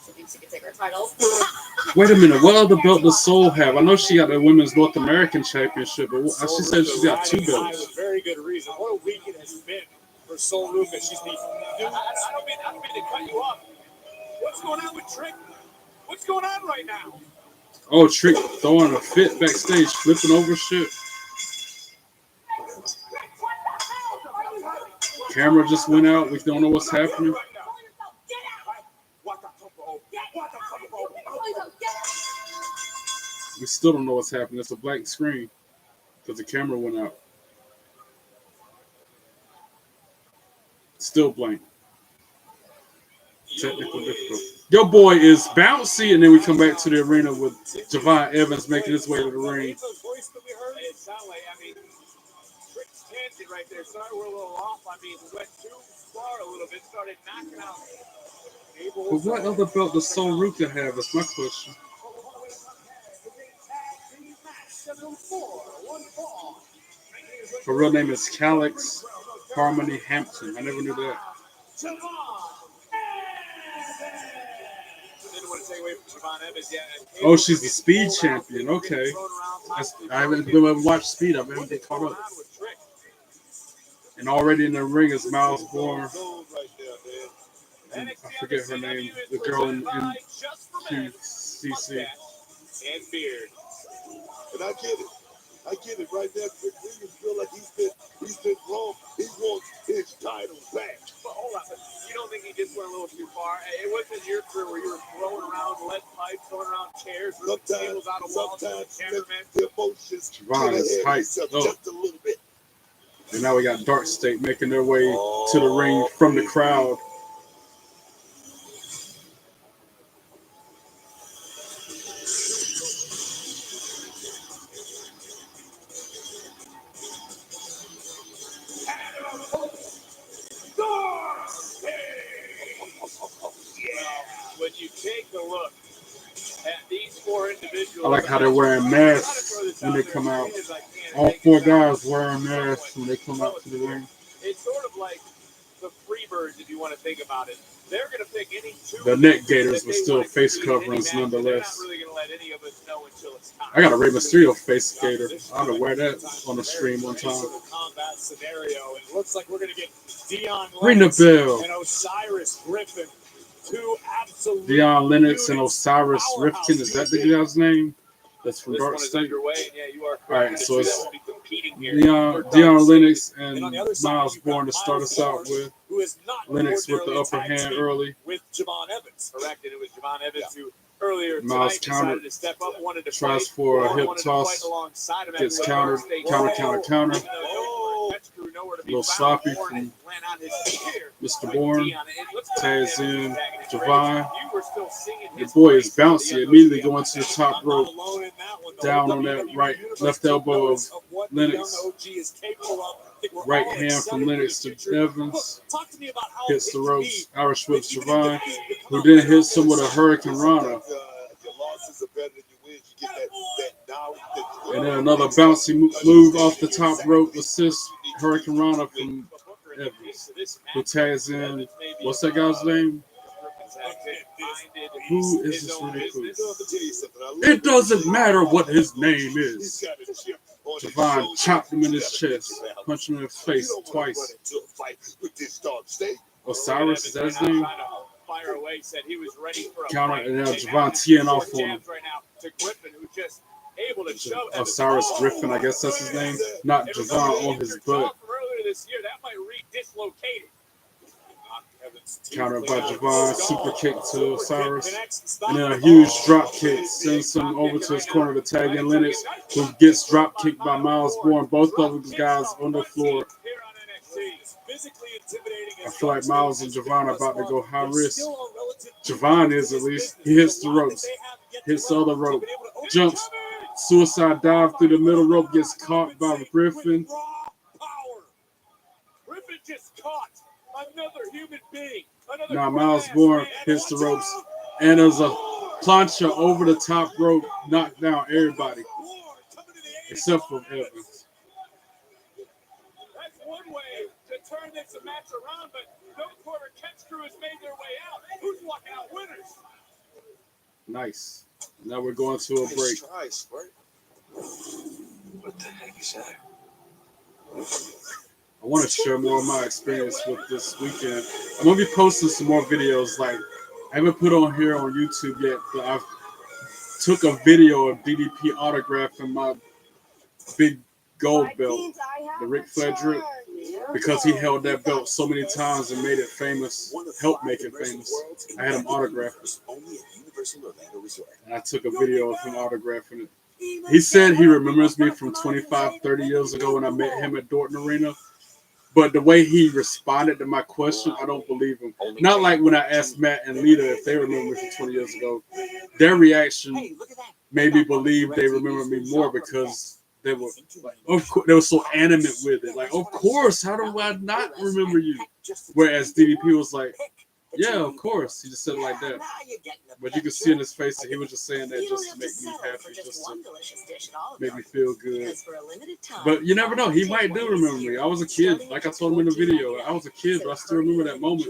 She thinks she can take her titles. Wait a minute, what other belt does Soul have? I know she got the Women's North American Championship, but she said she got 2 belts. With very good reason. What a week it has been for Sol Ruka. She's the I don't mean to cut you off. What's going on with Trick? What's going on right now? Oh, Trick throwing a fit backstage, flipping over shit. Camera just went out. We don't know what's happening. We still don't know what's happening. It's a blank screen because the camera went out. Still blank. Technical difficulty. Your boy is bouncy, and then we come back to the arena with Javon Evans making his way to the ring. It sounded like, I mean, Trick's tangent right there. Sorry, we're a little off. I mean, we went too far a little bit, started knocking out. But what other belt does Sol Ruka have? That's my question. Her real name is Calix Harmony Hampton. I never knew that. Oh, she's the Speed champion. Okay. I haven't been able to watch Speed. I haven't been caught up. And already in the ring is Miles Bourne. And I forget her name. The girl in QCC. And Beard. And I get it. I get it right there. Trick Williams feel like he's been wrong. He wants his title back. But hold on, you don't think he just went a little too far? It wasn't your career where you were throwing around lead pipes, throwing around chairs, ripping tables out of walls, cameramen. The emotions Javon is hyped up. Just a little bit. And now we got Dark State making their way to the ring from the crowd. When you take a look at these 4 individuals, I like how they're wearing masks when they come out. All 4 guys wearing masks when they come out to the ring. It's sort of like the Freebirds, if you want to think about it. They're going to pick any 2. The neck gaiters were still face coverings nonetheless. They're not really going to let any of us know until it's time. I got a Rey Mysterio face gaiter. I ought to wear that on the stream one time. Combat scenario. It looks like we're going to get Dion Ring the bell. and Osiris Griffin. 2 absolute Dion Lennox and Osiris Rifkin. Is that the guy's name? That's from Dark State. All right, so it's Dion Lennox and Miles Bourne to start us out with. Lennox with the upper hand early. With Javon Evans. Correct, and it was Javon Evans who earlier Miles tonight decided to step up, wanted to tries fight, for a hip wanted to toss, fight alongside him. gets countered, counter. A little sloppy from Mr. Bourne. Tags in Javon. The boy is bouncy. Immediately going to the top rope. Down on that left elbow of Lennox. Right hand from Lennox to Evans. Hits the ropes. Irish whips Javon, who then hits him with a Hurricane Rana. And then another bouncy move off the top rope assist Hurricane Rana from Evans, who tags in, what's that guy's name? Who is this really cool? It doesn't matter what his name is. Javon chopped him in his chest, punched him in his face twice. Osiris, is that his name? Counter, and now Javon teeing off on him. Osiris Griffin, I guess that's his name. Not Javon on his butt. Counter by Javon, super kick to Osiris, and then a huge drop kick sends him over to his corner to tag in Lennox, who gets drop kicked by Miles Bourne. Both of these guys on the floor. I feel like Miles and Javon are about to go high risk. Javon is, at least. He hits the ropes, hits the other rope, jumps, suicide dive through the middle rope, gets caught by Griffin. Griffin just caught another human being. Now Miles Bourne hits the ropes, and there's a plancha over the top rope, knocked down everybody except for Evans. That's one way to turn this match around, but no quarter catch crew has made their way out. Who's walking out winners? Nice. Now we're going to a break. What the heck is that? I want to share more of my experience with this weekend. I'm going to be posting some more videos. Like, I haven't put on here on YouTube yet, but I took a video of DDP autographing my big gold belt, the Ric Flair drip, because he held that belt so many times and made it famous, helped make it famous. I had him autograph it. And I took a video of him autographing it. He said he remembers me from 25, 30 years ago when I met him at Dorton Arena. But the way he responded to my question, I don't believe him. Not like when I asked Matt and Lita if they remember me from 20 years ago. Their reaction made me believe they remember me more because they were like, of course, they were so animate with it. Like, of course, how do I not remember you? Whereas DDP was like, yeah, of course. He just said it like that. But you can see in his face that he was just saying that just to make me happy, just to make me feel good. But you never know. He might do remember me. I was a kid. Like I told him in the video, I was a kid, but I still remember that moment.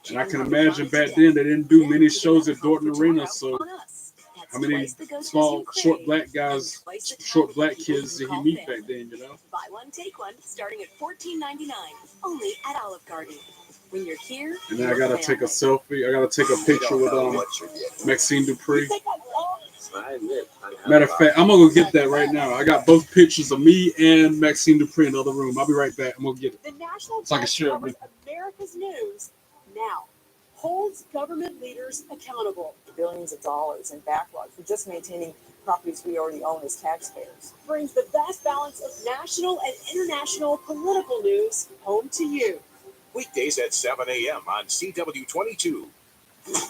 And I can imagine back then they didn't do many shows at Dorton Arena, so how many small, short black guys, short black kids did he meet back then, you know? Buy one, take one, starting at $14.99, only at Olive Garden. When you're here, and then I gotta take a selfie. I gotta take a picture with Maxine Dupree. Matter of fact, I'm gonna go get that right now. I got both pictures of me and Maxine Dupree in the other room. I'll be right back. I'm gonna get it. The National So I can share it with America's news now holds government leaders accountable. Billions of dollars in backlog for just maintaining properties we already own as taxpayers. Brings the vast balance of national and international political news home to you. Weekdays at 7 a.m. on CW22.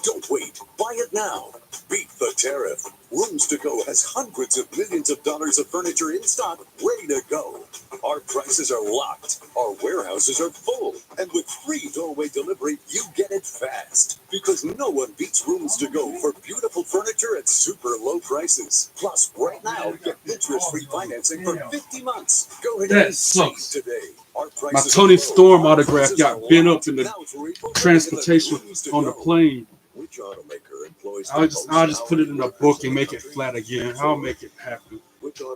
Don't wait. Buy it now. Beat the tariff. Rooms to Go has hundreds of millions of dollars of furniture in stock, ready to go. Our prices are locked. Our warehouses are full. And with free doorway delivery, you get it fast. Because no one beats Rooms to Go for beautiful furniture at super low prices. Plus, right now, get interest-free financing for 50 months. Go ahead That and sucks. today. My Tony Storm autograph got bent up in the transportation on the plane. I'll just put it in a book and make it flat again. I'll make it happen.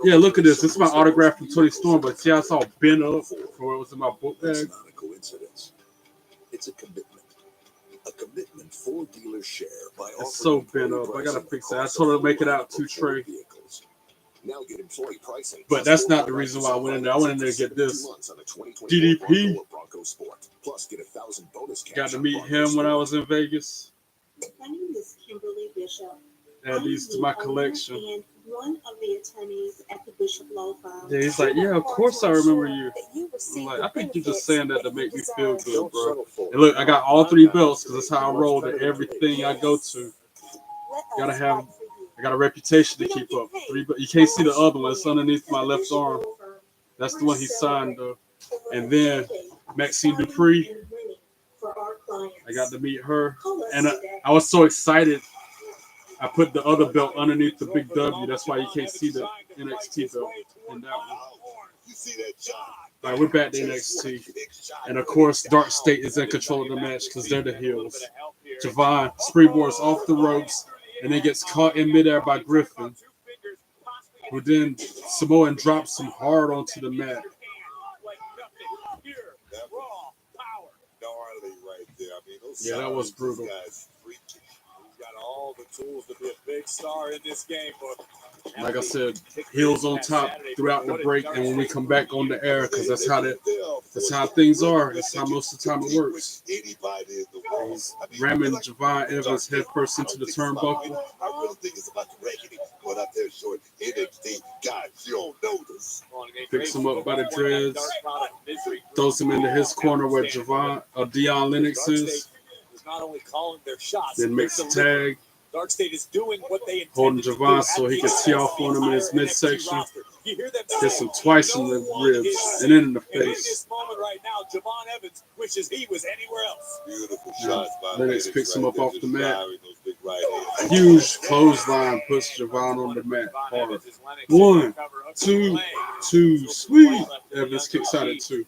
Yeah, look at this. This is my autograph from Tony Storm, but see how it's all bent up for it was in my book bag. It's not a coincidence. It's a commitment. A commitment for dealer share by It's so bent up. I gotta fix that. I told her to make it out 2 tray. Now get employee pricing. But that's not the reason why I went in there. I went in there to get this. DDP. Plus get 1,000 bonus cash. Got to meet him when I was in Vegas. My name is Kimberly Bishop. Add these to my collection. And one of the attorneys at the Bishop Law Firm. Yeah, he's like, yeah, of course I remember you. I'm like, I think you're just saying that to make me feel good, bro. And look, I got all 3 belts because that's how I roll to everything I go to. I got a reputation to keep up. 3, you can't see the other one. It's underneath my left arm. That's the one he signed, though. And then Maxine Dupree. I got to meet her. And I was so excited. I put the other belt underneath the big W. That's why you can't see the NXT belt in that one. All right, we're back to NXT. And of course, Dark State is in control of the match because they're the heels. Javon springboards off the ropes and then gets caught in midair by Griffin, who then Samoan drops him hard onto the mat. Yeah, that was brutal. Got all the tools to be a big star in this game, but like I said, heels on top throughout the break, and when we come back on the air, because that's how things are. That's how most of the time it works. He's ramming Javon Evans head first into the turnbuckle. I really think it's about to break it. Going up there short. NXT guys, you don't know this. Picks him up by the dreads, throws him into his corner where Dion Lennox is. Not only calling their shots, then makes the tag. Dark State is doing what they holding Javon so he can tee off on him in his midsection. Gets him twice in the ribs and then in the face. In this moment right now, Javon Evans wishes he was anywhere else. Beautiful shots by Lennox picks him up off the mat. Huge clothesline puts Javon on the mat hard. 1, 2, 2, sweet. Evans kicks out at 2.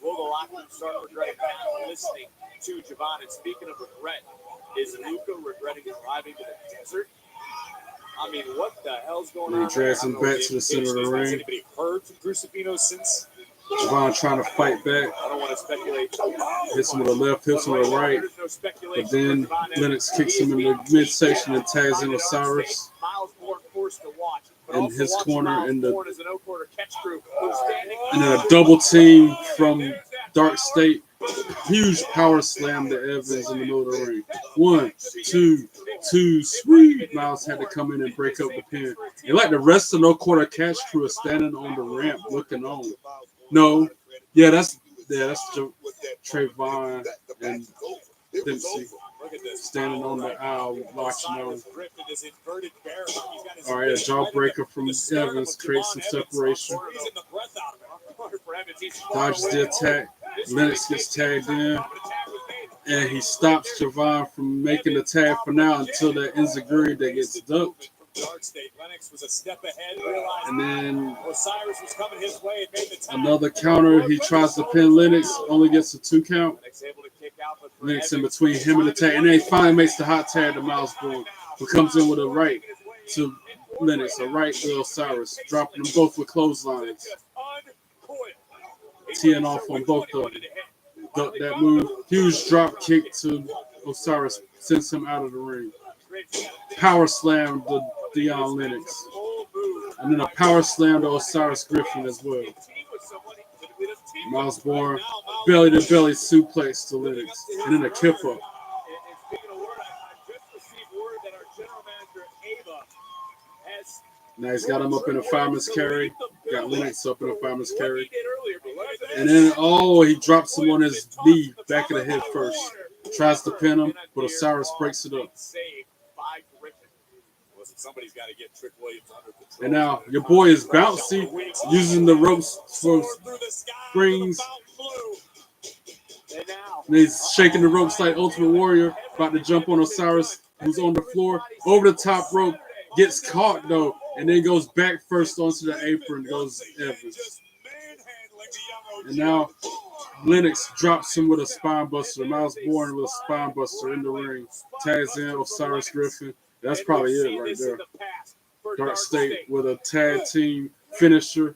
Listening to Javon, and speaking of regret, is Luca regretting driving to the desert? I mean, what the hell's going on? He drags him back to the center of the ring. Anybody heard from Crucifino since? Javon trying to fight back. I don't want to speculate. Hits him with a left, hits him with a right. But then Lennox kicks him in the midsection and tags in Osiris in his corner and then a double team from Dark State. Huge power slam to Evans in the middle of the ring. 1, 2, 2, sweet. Miles had to come in and break up the pin. And like the rest of No Quarter Catch crew is standing on the ramp looking on. No, that's Trayvon and Dempsey standing on the aisle watching on. All right, a jawbreaker from Evans creates some separation. Dodges the attack. Lennox gets tagged in, and he stops Javon from making the tag for now until that enziguri that gets ducked. And then another counter. He tries to pin Lennox, only gets a 2 count. Lennox in between him and the tag, and then he finally makes the hot tag to Miles Bourne, who comes in with a right to Lennox, a right to Osiris, dropping them both with clotheslines. Teeing off on both of them. That move, huge drop kick to Osiris, sends him out of the ring. Power slam to Dion Lennox. And then a power slam to Osiris Griffin as well. Miles Bourne, belly to belly suplex to Lennox. And then a kip up. Now he's got him up in a fireman's carry. Got Lennox up in a fireman's carry. And then, he drops him on his knee, back of the head first. Tries to pin him, but Osiris breaks it up. And now your boy is bouncy, using the ropes for springs. And he's shaking the ropes like Ultimate Warrior, about to jump on Osiris, who's on the floor. Over the top rope, gets caught though, and then goes back first onto the apron, goes Evans. And now Lennox drops him with a spine buster. Miles Bourne with a spine buster in the ring. Tags in Osiris Griffin. That's probably it right there. Dark State with a tag team finisher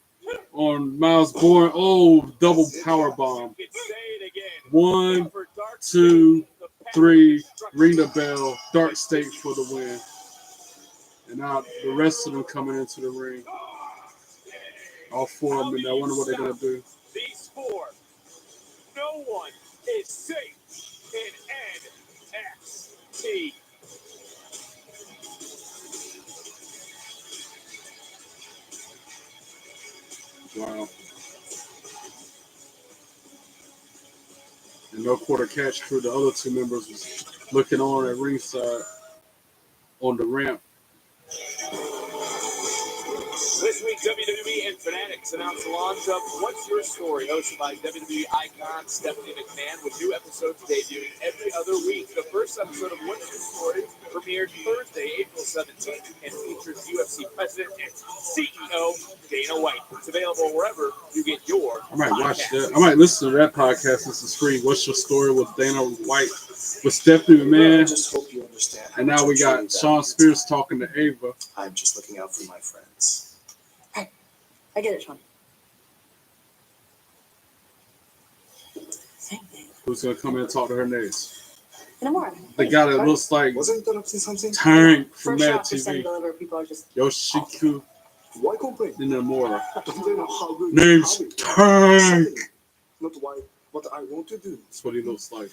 on Miles Bourne. Oh, double power bomb. 1, 2, 3. Ring the bell. Dark State for the win. And now the rest of them coming into the ring. All 4 of them, and I wonder what they're going to do. These 4, no one is safe in NXT. Wow. And No Quarter Catch crew, the other 2 members was looking on at ringside on the ramp. This week, WWE and Fanatics announced the launch of What's Your Story, hosted by WWE icon Stephanie McMahon, with new episodes debuting every other week. The first episode of What's Your Story premiered Thursday, April 17th, and features UFC President and CEO Dana White. It's available wherever you get your I might watch podcasts. that. I might listen to that podcast. It's a screen. What's Your Story with Dana White, with Stephanie McMahon. I just hope you understand. And now we got Sean Spears talking to Ava. I'm just looking out for my friends. I get it, Sean. Same thing. Who's gonna come in and talk to her next? In the morning. The guy that looks like Wasn't that up to something? Tank from First Mad shot for send TV. deliver. People are just Yoshiko Why complain? Inamura. Don't they know how good Name's you have it? Tank. Not why what I want to do. That's what he looks like.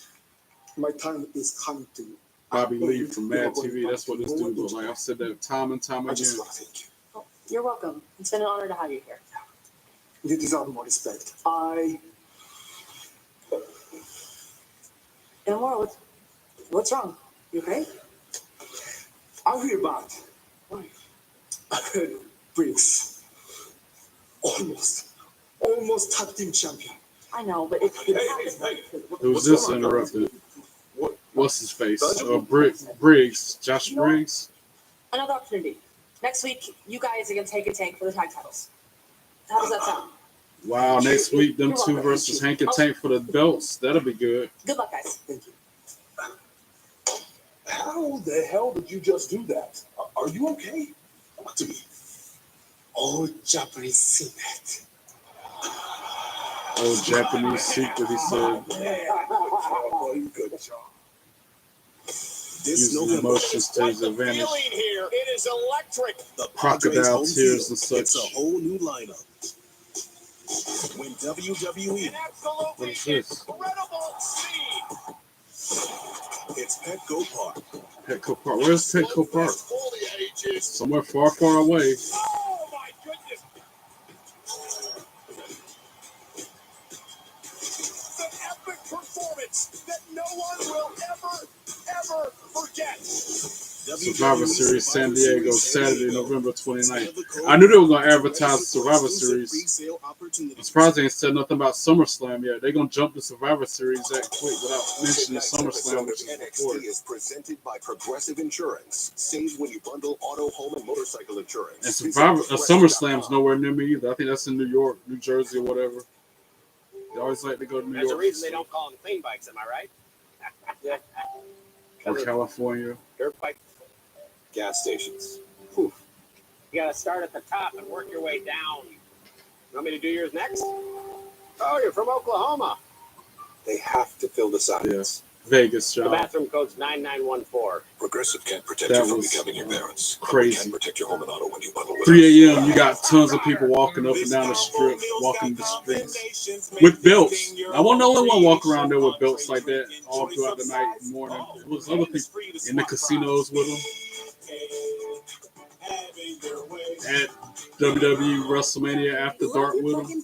My time is coming to you. Bobby Lee from Mad TV. That's what this dude looks like. I've said that time and time I again. just want to thank you. Oh, you're welcome. It's been an honor to have you here. You deserve more respect. And more, what's wrong? You okay? I feel bad. Why? I heard Briggs almost tag team champion. I know, but it happened. Who's this interrupted? What's his face? Briggs. Josh Briggs. Another opportunity. Next week, you guys are going to take a tank for the tag titles. How does that sound? Wow, next week, them two versus Hank and Tank for the belts. That'll be good. Good luck, guys. Thank you. How the hell did you just do that? Are you okay? What to be? All Japanese secret. Old Japanese secret, he said. Good job. This Using emotions to his advantage. Here, it is electric. The Crocodile Padres' tears home and field. It's such. a whole new lineup. When WWE, What is this? Incredible scene. it's Petco Park. Petco Park. Where's Petco Park? Foliage. Somewhere far, far away. Oh my goodness. An epic performance that no one will ever forget. Survivor Series San Diego, Saturday, November 29th. I knew they were going to advertise Survivor Series. I'm surprised they ain't said nothing about SummerSlam yet. They're going to jump to Survivor Series that quick without mentioning SummerSlam, which is before. NXT is presented by Progressive Insurance. Save when you bundle auto, home, and motorcycle insurance. And SummerSlam's nowhere near me either. I think that's in New York, New Jersey, or whatever. They always like to go to New There's York. a reason they don't call them clean bikes, am I right? Yeah. Or California. Dirt bike gas stations. Whew. You gotta start at the top and work your way down. You want me to do yours next? Oh, you're from Oklahoma. They have to fill the signs. Yes. Vegas, The John. bathroom code's 9914. Progressive can't protect That you from was becoming your parents. crazy. But we can protect your home and auto when you bundle with 3 a.m. You got tons of people walking up and down the strip, walking the streets with belts. I wasn't the only one walking around there with belts like that all throughout the night and morning. It was other people in the casinos with them. At WWE WrestleMania After Dark with them.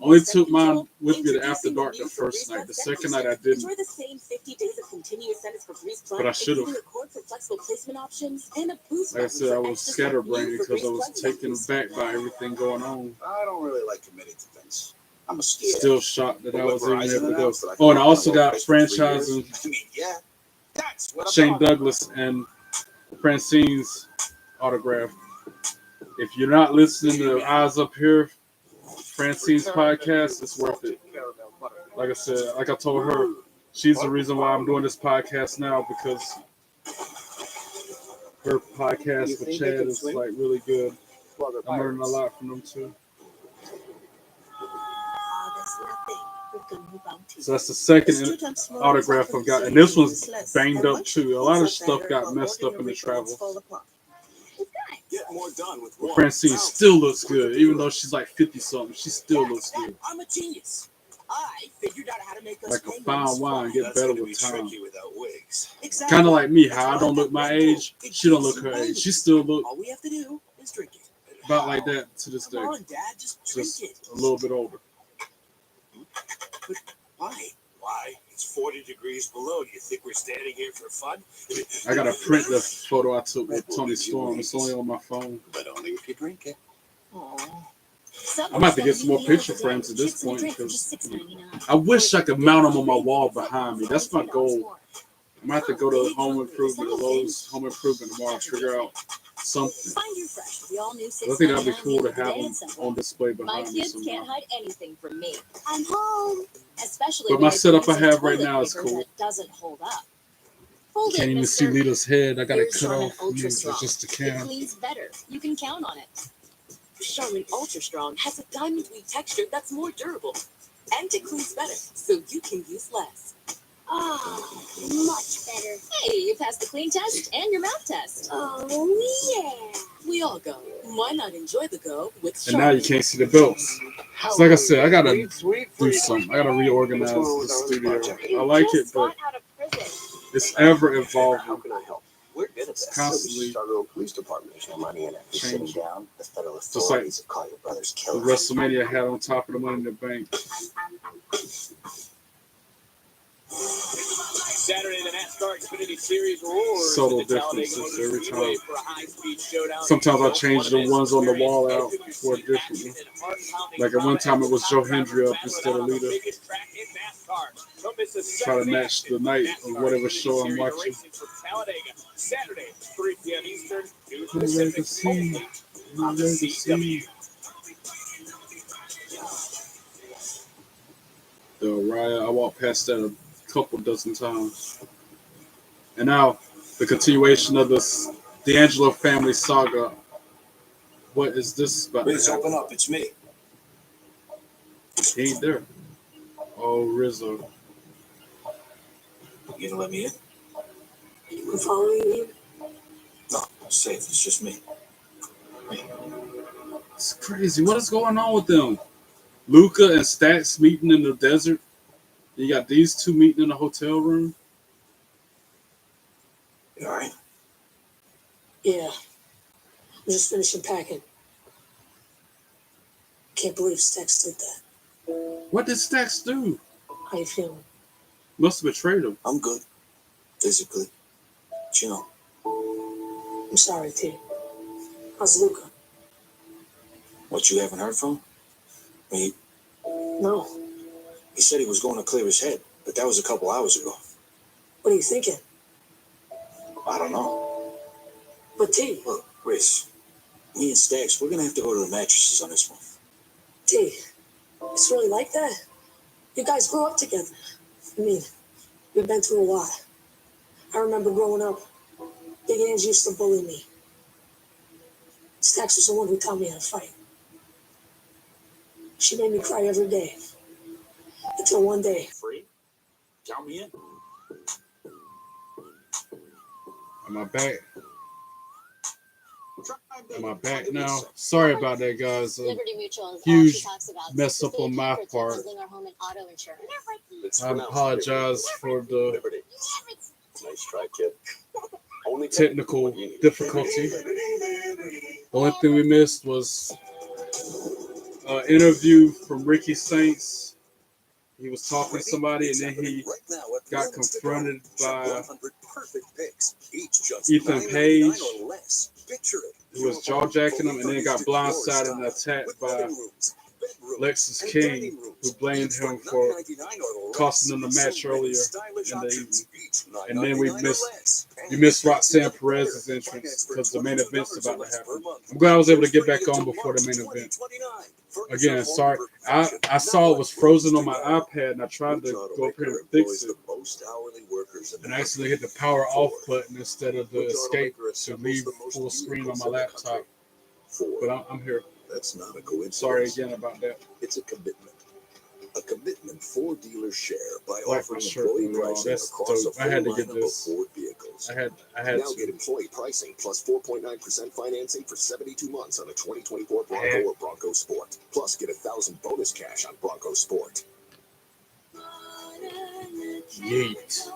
Only took mine with me to After Dark the first night. The second night I didn't. Enjoy the same 50 days of continuous sentence for Breeze Plus. But I should have. including a cord for flexible placement options and a boost Like I button said, I for was extra scatterbrained for because I Breeze was Plus taken members. aback by everything going on. I don't really like committing to things. I'm a scared. Still shocked that I was even Verizon able to go. announced that I Oh, and I can also go got for 3 years. franchising I mean, yeah, that's what I'm Shane talking Douglas and Francine's autograph. If you're not listening to Eyes Up Here, Francine's podcast, it's worth it. Like I said, like I told her, she's the reason why I'm doing this podcast now, because her podcast with Chad is like really good. I'm learning a lot from them too. So that's the second autograph I've got, and this one's banged up too. A lot of stuff got messed up in the travel. Get more done with But Francine still looks good, even though she's like 50 something. She still looks good. I'm a genius. I figured out how to make us Like a fine wine, get better with time. without wigs. Exactly. Kind of like me, how I don't look my age, she don't look her age. She still look All we have to do is drink it. about like that to this day. Come on, Dad, just drink Just it. a little bit older. But why? Why? It's 40 degrees below. Do you think we're standing here for fun? I gotta print the photo I took with Tony Storm. It's only on my phone. But only if you drink it. I'm gonna have to get some more picture frames at this point because I wish I could mount them on my wall behind me. That's my goal. I'm gonna have to go to Home Improvement, Lowe's Home Improvement tomorrow and figure out something. I think that'd be cool to have them on display behind me. My kids can't hide anything from me. I'm home. Especially but my setup I have right now is cool. Doesn't hold up. Can't even see Lita's head. I got it cut off just the It cam. cleans better. You can count on it. Charmin Ultra Strong has a diamond weave texture that's more durable, and it cleans better, so you can use less. Much better. Hey, you passed the clean test and your mouth test. Oh, yeah. We all go. Why not enjoy the go with And now you can't see the belts. So like I said, I gotta do something. I gotta reorganize the studio. I like it, but it's ever evolving. How can I help? We're good at this. Constantly Chicago Police Department. There's no money in it. Just sitting down, the federal just like authorities have caught your brother's the killer. WrestleMania hat on top of the Money in the Bank. Saturday, the NASCAR Xfinity Series roars. Subtle differences every time. Sometimes I change the ones on the wall out for a different one. Like at one time it was Joe Hendry up instead of Lita. Try to match the night of whatever show I'm watching. Saturday, 3 p.m. Eastern, 2 I'm ready to Pacific, see. I'm ready to see. The Raya, I walked past that a couple dozen times. And now, the continuation of this D'Angelo family saga. What is this about to Please happen? open up. It's me. He ain't there. Oh, Rizzo. You gonna let me in? I'm following you. No, safe. It's just me. It's crazy. What is going on with them? Luca and Stacks meeting in the desert. You got these two meeting in a hotel room. You all right? Yeah. I'm just finishing packing. Can't believe Stax did that. What did Stacks do? How you feeling? Must have betrayed him. I'm good. Physically. But you know. I'm sorry, T. How's Luca? What, you haven't heard from him? I mean, No. he said he was going to clear his head, but that was a couple hours ago. What are you thinking? I don't know. But T. Look, Riz, me and Stacks, we're going to have to go to the mattresses on this one. T. It's really like that? You guys grew up together. I mean, we've been through a lot. I remember growing up, Big Ange used to bully me. Stax was the one who taught me how to fight. She made me cry every day. Until one day. Free? Count me in. Am I back? Am I back now? Sorry about that, guys. Liberty Mutual is Huge all she talks about. mess up on my part. Our home and auto insurance. I apologize for the Nice try, kid. Only technical difficulty. The only thing we missed was an interview from Ricky Saints. He was talking to somebody, and then he got confronted by Ethan Page, who was jaw-jacking him, and then got blindsided and attacked by Lexus King, who blamed him for costing them the match earlier in the evening. And then we missed Roxanne Perez's entrance because the main event's about to happen. I'm glad I was able to get back on before the main event. Again, sorry. I saw it was frozen on my iPad, and I tried to go up here and fix it. And I accidentally hit the power off button instead of the escape to leave full screen on my laptop. But I'm here. That's not a coincidence. Sorry again about that. It's a commitment. A commitment for dealers share by Like offering for employee sure, pricing that's across dope. a I had full to get lineup of this. Ford vehicles. I had Now to. get employee pricing plus 4.9% financing for 72 months on a 2024 Bronco or Bronco Sport. Plus get $1,000 bonus cash on Bronco Sport. Yeet.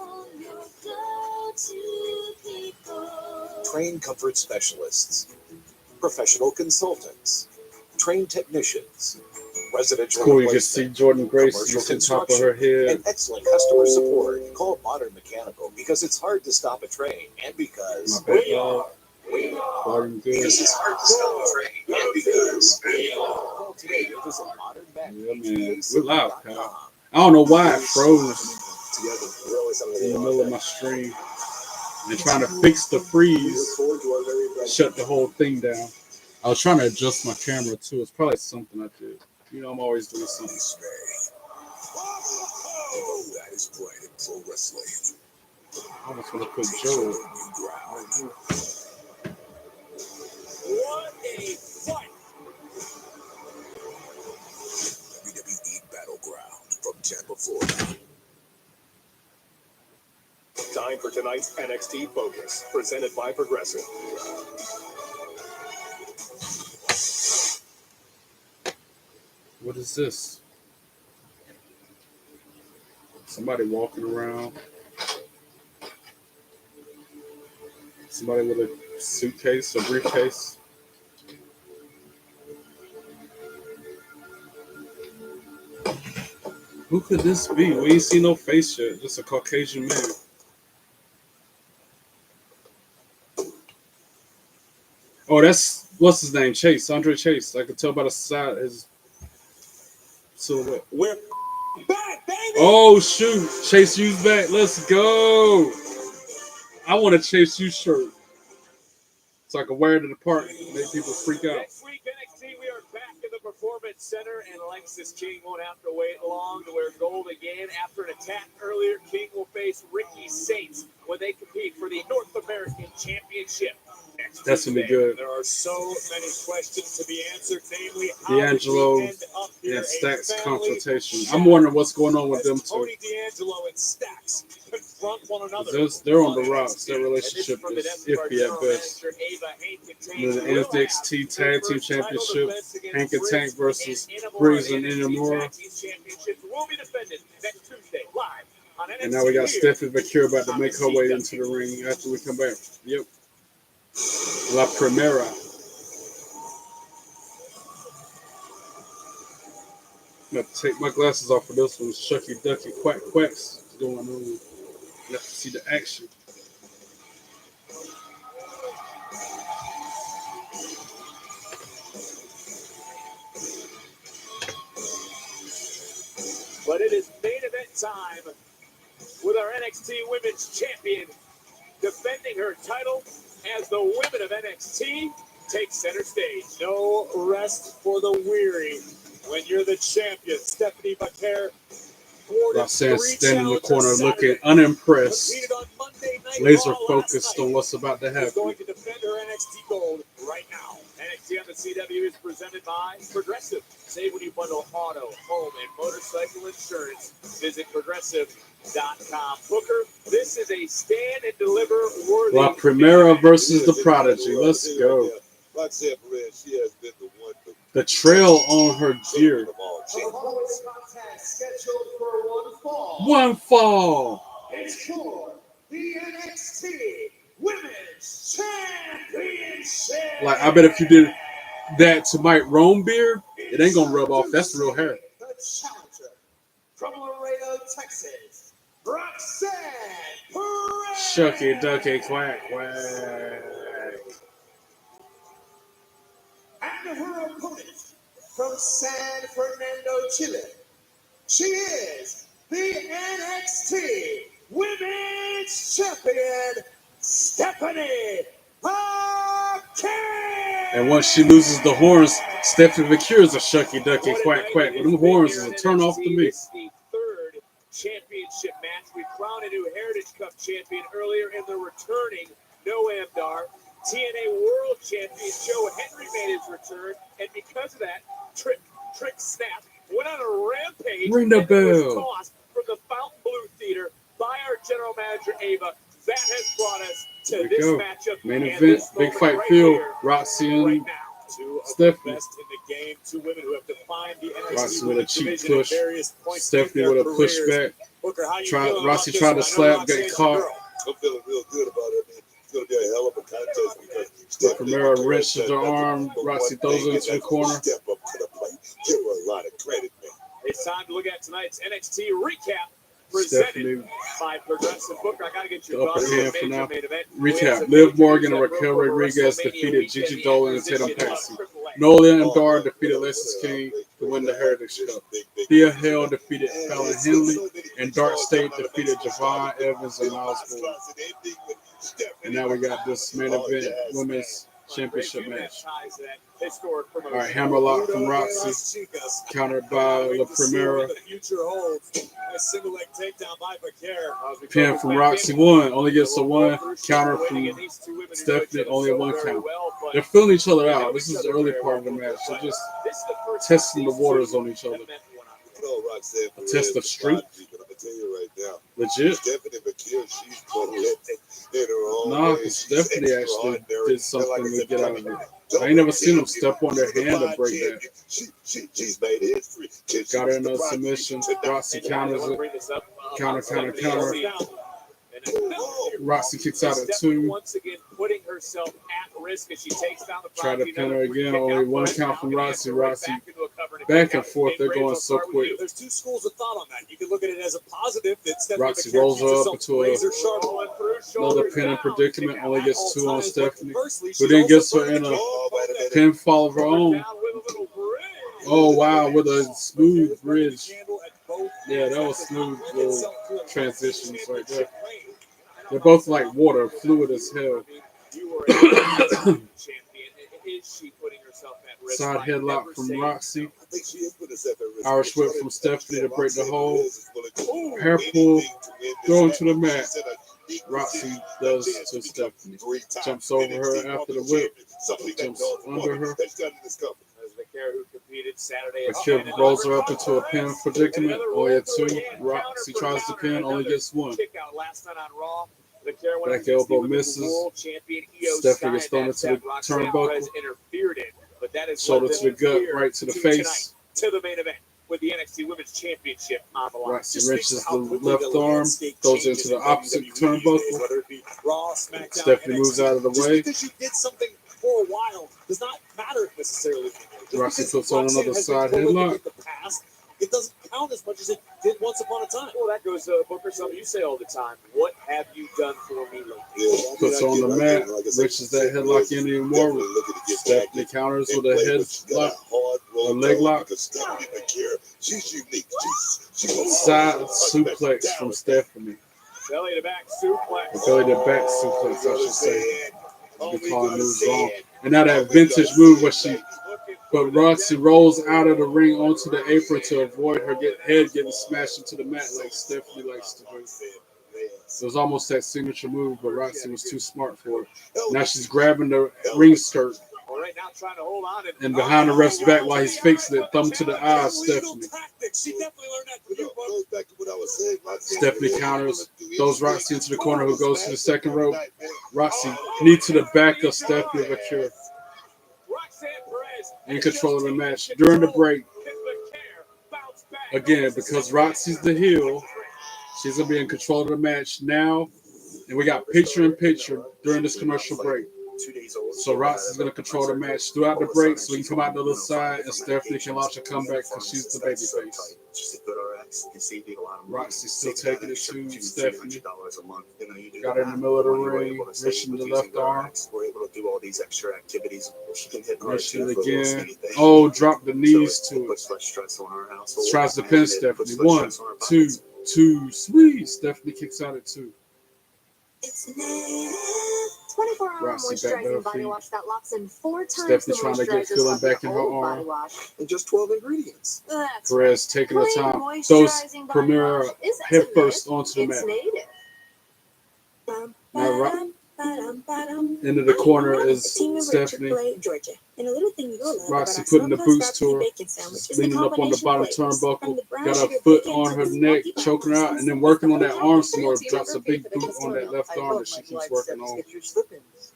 Train comfort specialists, professional consultants, train technicians, residential Cool, you can see Jordan Grace just on top of her head. and excellent customer support. Call Modern Mechanical because it's hard to stop a train and because My bad, y'all. Volume good. Because it's hard to stop training and because Yeah, man. We're live, pal. I don't know why it froze in the middle of my stream. And trying to fix the freeze, shut the whole thing down. I was trying to adjust my camera too. It's probably something I did. You know, I'm always doing something. that is pride in pro wrestling. I almost want to put Joe. What a fight! WWE Battleground from Tampa, Florida. Time for tonight's NXT Focus, presented by Progressive. What is this? Somebody walking around. Somebody with a suitcase, a briefcase. Who could this be? We ain't seen no face yet. Just a Caucasian man. Oh, that's what's his name? Chase, Andre Chase. I could tell by the side his silhouette. We're back, baby! Oh shoot, Chase U's back. Let's go. I want a Chase U shirt so I can wear it in the park. Make people freak out. Next week, NXT, we are back in the Performance Center, and Alexis King won't have to wait long to wear gold again. After an attack earlier, King will face Ricky Saints when they compete for the North American Championship. That's gonna be good. There are so many questions to be answered, namely D'Angelo and Stacks confrontation. I'm wondering what's going on with them two. Tony D'Angelo and Stacks confront one another. They're on the rocks. Their relationship is iffy at best. The NXT Tag Team Championship, Hank and Tank versus Briggs and Inamura. And now we got Stephanie McCure about to make her way into the ring after we come back. Yep. La Primera. I'm going to take my glasses off for this one. Shucky Ducky Quack Quacks going on. You have to see the action. But it is main event time with our NXT Women's Champion defending her title as the women of NXT take center stage. No rest for the weary when you're the champion. Stephanie McCare. Roxanne standing in the corner looking unimpressed, laser focused on what's about to happen. Going to defend her NXT gold right now. NXT on the CW is presented by Progressive. Save when you bundle auto, home, and motorcycle insurance. Visit progressive.com. Booker, this is a stand and deliver worthy. La Primera versus the Prodigy. Let's go. Roxanne Perez, she has been the one. The trail on her gear. Scheduled for one fall. One fall. It's for the NXT Women's Championship. Like, I bet if you did that to Mike Rome beard, it ain't gonna rub off. That's real hair. The challenger from Laredo, Texas, Roxanne Perez. Shucky Ducky Quack Quack. And her opponent from San Fernando, Chile. She is the NXT Women's Champion, Stephanie McCare. And once she loses the horns, Stephanie McCure is a Shucky Ducky Quack Quack. But them horns is a turn off to me. It's the third championship match. We crowned a new Heritage Cup champion earlier in the returning Noam Dar. TNA World Champion Joe Henry made his return, and because of that, Trick Snap went on a rampage. Ring the and was bell. tossed from the Fontainebleau Theater by our general manager Ava. That has brought us to There we this go. matchup. Main and event, this big moment fight right field. here, Roxy right and now. Two of Stephanie. the best in the game. Two women who have defined the NXT Roxy with a cheap division at push. various points Stephanie in their with a careers. pushback. Booker, how you feeling about Roxy this tried one? to I know slap, Roxanne's got your caught. girl. I'm feeling real good about it. I mean, it's going to be a hell of a contest because La Primera wrenches her arm. Roxy throws her into the corner. Step up to the plate. Give her a lot of credit, man. It's time to look at tonight's NXT recap Stephanie, by Progressive Booker. I gotta get the your upper thoughts on hand the for now. major main event. Recap: Liv Morgan and Raquel Rodriguez defeated Gigi Dolan and Tatum Paxson. Nolan and Dar defeated Lexis King to win the Heritage Cup. Thea Hale defeated Fallon Henley, and Dark State defeated Javon Evans and Miles Boyd. And now we got this main event women's championship match. All right, Hammerlock from Roxy, countered by La Primera. Pin from Roxy, one. Only gets a one. Counter from Stephanie, only a one count. They're filling each other out. This is the early part of the match. They're just testing the waters on each other. A test of strength. Legit. Nah, because Stephanie actually did something to get out of it. I ain't never seen them step on their hand to break that. Got her in a submission. Roxy counters it. Counter. Roxy kicks out at 2. Try to pin her again. Only one count from Roxy. Roxy back and forth. They're going so quick. There's two schools of thought on that. You can look at it as a positive that Roxy rolls her up into another pinning predicament. Only gets 2 on Stephanie, who then gets her in a pinfall of her own. Oh wow, with a smooth bridge. Yeah, that was smooth little transitions right there. They're both like water, fluid as hell. Side headlock from Roxy. Irish whip from Stephanie to break the hold. Hair pull, throw into the mat. Roxy does to Stephanie. Jumps over her after the whip. Jumps under her. Akira rolls her up into a pin predicament. Only a 2. Roxy tries to pin, only gets 1. Back elbow misses. Stephanie gets thrown into the turnbuckle. Shoulder to the gut, right to the face. To the main event with the NXT Women's Championship on the line. Roxy wrenches the left arm, goes into the opposite turnbuckle. Stephanie moves out of the way. Because you did something for a while does not matter necessarily. Roxy puts on another side headlock. It doesn't count as much as it did once upon a time. Well, that goes Booker, something you say all the time. What have you done for me lately? Puts on the mat, reaches that headlock in anymore. Stephanie counters with a headlock, a leg lock. Side suplex from Stephanie. Belly to back suplex. Belly to back suplex, I should say. I've been calling moves wrong. And now that vintage move where but Roxy rolls out of the ring onto the apron to avoid her head getting smashed into the mat like Stephanie likes to do. It was almost that signature move, but Roxy was too smart for it. Now she's grabbing the ring skirt. And behind the ref's back while he's fixing it, thumb to the eye, Stephanie. Stephanie counters, throws Roxy into the corner, who goes to the second rope. Roxy knee to the back of Stephanie Akira. In control of the match during the break. Again, because Roxy's the heel, she's going to be in control of the match now. And we got picture-in-picture during this commercial break. So Roxy's going to control the match throughout the break so we can come out the other side and Stephanie can launch a comeback because she's the babyface. Roxy's still taking it to Stephanie. Got her in the middle of the ring, reaching the left arm. Reaching it again. Oh, drop the knees to it. Tries to pin Stephanie. 1, 2, 2. Sweet. Stephanie kicks out at 2. 24-hour moisturizing body wash that locks in 4 times Stephanie trying to get feeling back in her arm. And just 12 ingredients. Perez taking her time. Throws Premier head first onto the mat. Now, into the corner is Stephanie. Roxy putting the boots to her. Leaning up on the bottom turnbuckle. Got her foot on her neck, choking her out, and then working on that arm some more. Drops a big boot on that left arm that she keeps working on.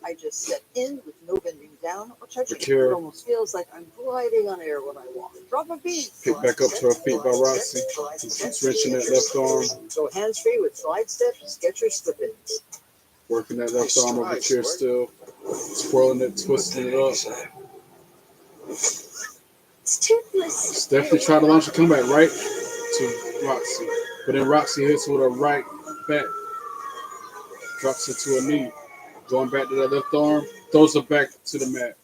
I just step in with no bending down or touching. Akira. It almost feels like I'm gliding on air when I walk. Drop a beat. Pick back up to her feet by Roxy. She's wrenching that left arm. So hands free with slide steps, Skechers slip-ins. Working that left arm over here still. Swirling it, twisting it up. Stephanie tried to launch a comeback right to Roxy. But then Roxy hits with a right back, drops her to a knee. Going back to that left arm, throws her back to the mat.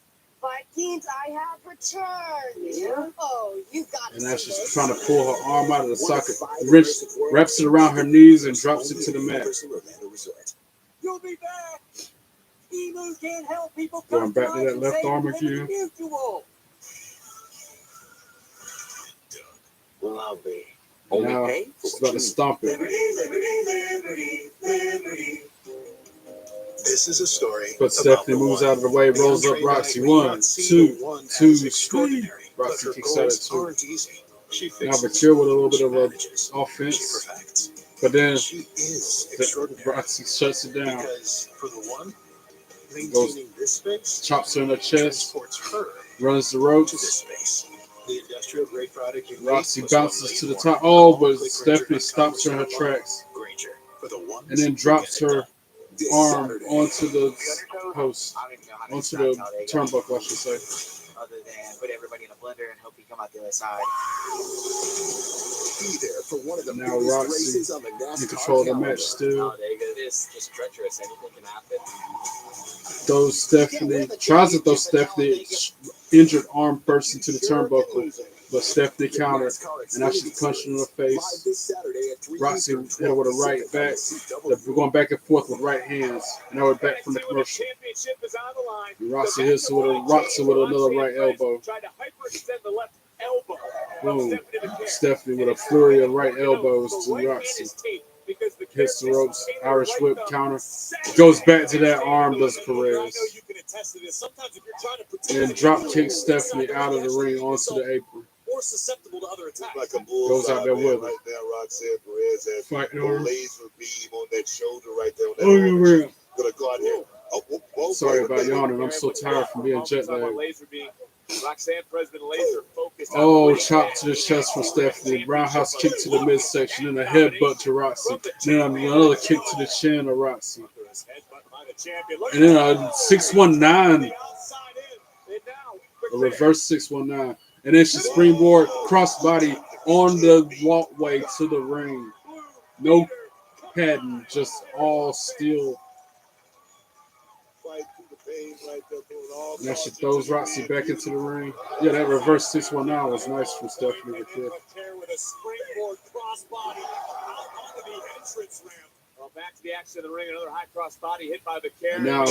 Vikings, I have returned. Oh, you got And now she's trying to pull her arm out of the socket, wraps it around her knees, and drops it to the mat. You'll be back. Emus can't help people. Going back to that left arm again. Well, I'll be. Now she's about to stomp it. This is a story. But Stephanie moves out of the way, rolls up Roxy. 1, 2, 3. Roxy kicks out at 2. Now Vaquer with a little bit of an offense. But then Roxy shuts it down. Goes, chops her in the chest, runs the ropes. Roxy bounces to the top. Oh, but Stephanie stops her in her tracks. And then drops her arm onto the post, onto the turnbuckle, I should say. Other than put everybody in a blender and hope you come out the other side. Be there for one of the now biggest Roxy races on the NASCAR in control of the calendar. match still. Oh, there you go. This just treacherous. Anything can happen. Throws Stephanie, tries to throw Stephanie's injured arm first into the turnbuckle, but Stephanie countered, and now she's punching in the face. Roxy hit her with a right back. We're going back and forth with right hands. And now we're back from the commercial. And Roxy hits her with another right elbow. Boom. Stephanie with a flurry of right elbows to Roxy. Hits the ropes, Irish whip counter. Goes back to that arm, does Perez. And drop kicks Stephanie out of the ring onto the apron. More susceptible to other attacks. Like a bull Goes out there with her. right now, Roxanne Perez has Fighting no her. laser beam on that shoulder right there. On that Oh, arm. yeah, man. Gonna go out here. Sorry about yawning. I'm so tired from being jet lagged. Oh, chop to the chest from Stephanie. Roundhouse kick to the midsection. And a headbutt to Roxy. Then another kick to the chin of Roxy. And then a 619. A reverse 619. And then she springboard crossbody on the walkway to the ring. No padding, just all steel. Now she throws Roxy back into the ring. Yeah, that reverse 619 was nice from Stephanie Vaquer. Back to the action of the ring, another high cross body hit by Vaquer. Now,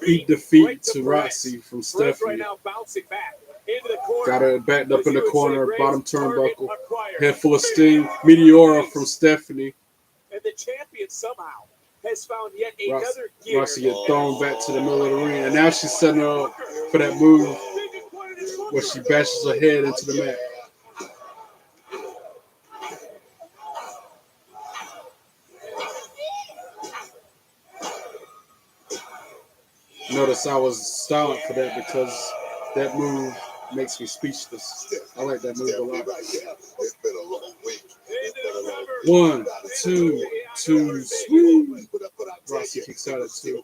beat defeat to Roxy from Stephanie. Right now bouncing back into the corner. Got her backed up in the corner, bottom turnbuckle. Head full of steam. Meteora from Stephanie. And the champion somehow has found yet another gear. Roxy get thrown back to the middle of the ring. And now she's setting her up for that move where she bashes her head into the mat. Notice I was silent for that because that move makes me speechless. I like that move a lot. It's been a long week. 1, 2, 2, swing. Roxy kicks out at 2.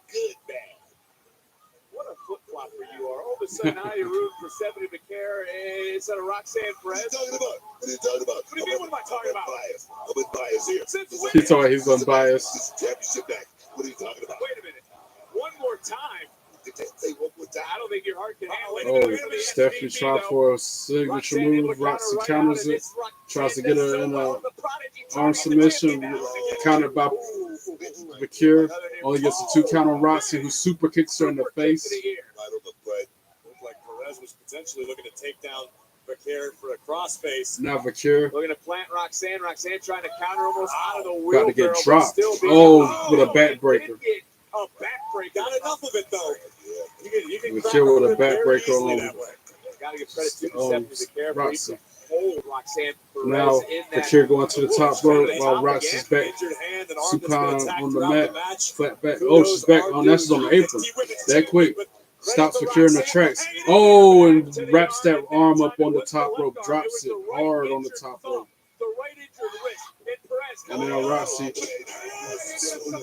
What a flip flop for you are. All of a sudden now you're rooting for Stephanie Vaquer instead of Roxanne Perez. What are you talking about? What do you mean, what am I talking about? I'm unbiased here. He told he's unbiased. Championship back. What are you talking about? Wait a minute. One more time. I don't think your heart can handle it. Oh, Stephanie tried for a signature move. Roxy counters it. Tries to get her in an arm submission. Countered by Vaquer. Only gets a 2 count on Roxy, who super kicks her in the face. Looked like Perez was potentially looking to take down Vaquer for a crossface. Now Vaquer Looking to plant Roxanne. Roxanne trying to counter almost out of the wheel. got to get dropped. Oh, with a backbreaker. A backbreaker. Not enough of it though. You can Vaquer with a backbreaker on Gotta give credit to Stephanie Roxy. Hold Roxanne Perez Now in that Vaquer going to the top rope while Roxy's back. Supine on the mat. Flat back. Oh, she's back. Oh, now she's on the apron. That quick. Stops Vaquer in the tracks. Oh, and wraps that arm up on the top rope. Drops it hard on the top rope. And now Roxy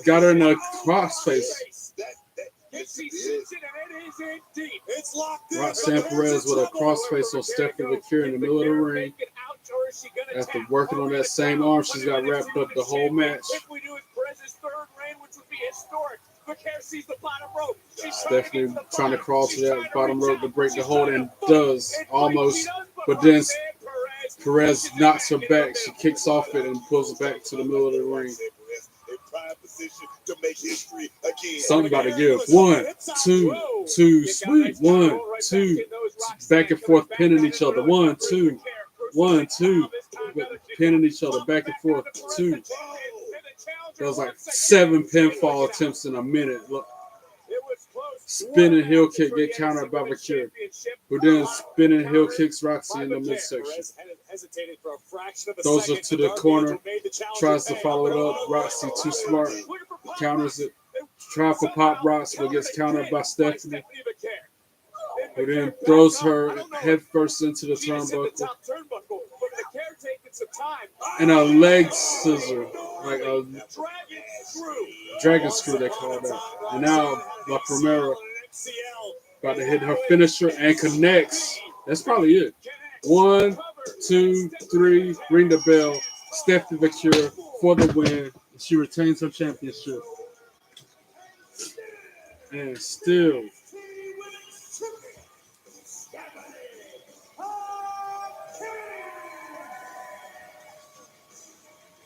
got her in a crossface. She shoots it, and it is in deep. It's locked in. Roxanne Perez with a crossface on Stephanie McCure in the middle of the ring. After working on that same arm, she's got wrapped up the whole match. If we do it, Perez's third reign, which would be historic. McCure sees the bottom rope. Stephanie trying to crawl to that bottom rope to break the hold, and does almost, but then Perez knocks her back. She kicks off it and pulls it back to the middle of the ring. Somebody give 1, 2, 2, sweet 1, 2, back and forth pinning each other. 1, 2, 1, 2, pinning each other back and forth. 2. There was like 7 pinfall attempts in a minute. Look. Spinning heel kick get countered by McCure, who then spinning heel kicks Roxy in the midsection. Throws her to the corner, tries to follow it up. Roxy too smart, counters it. Trying for pop rocks, but gets countered by Stephanie, who then throws her head first into the turnbuckle. And a leg scissor, like a dragon screw they call that. And now La Primera about to hit her finisher and connects. That's probably it. 1, 2, 3, ring the bell. Stephanie McCure for the win. She retains her championship. And still,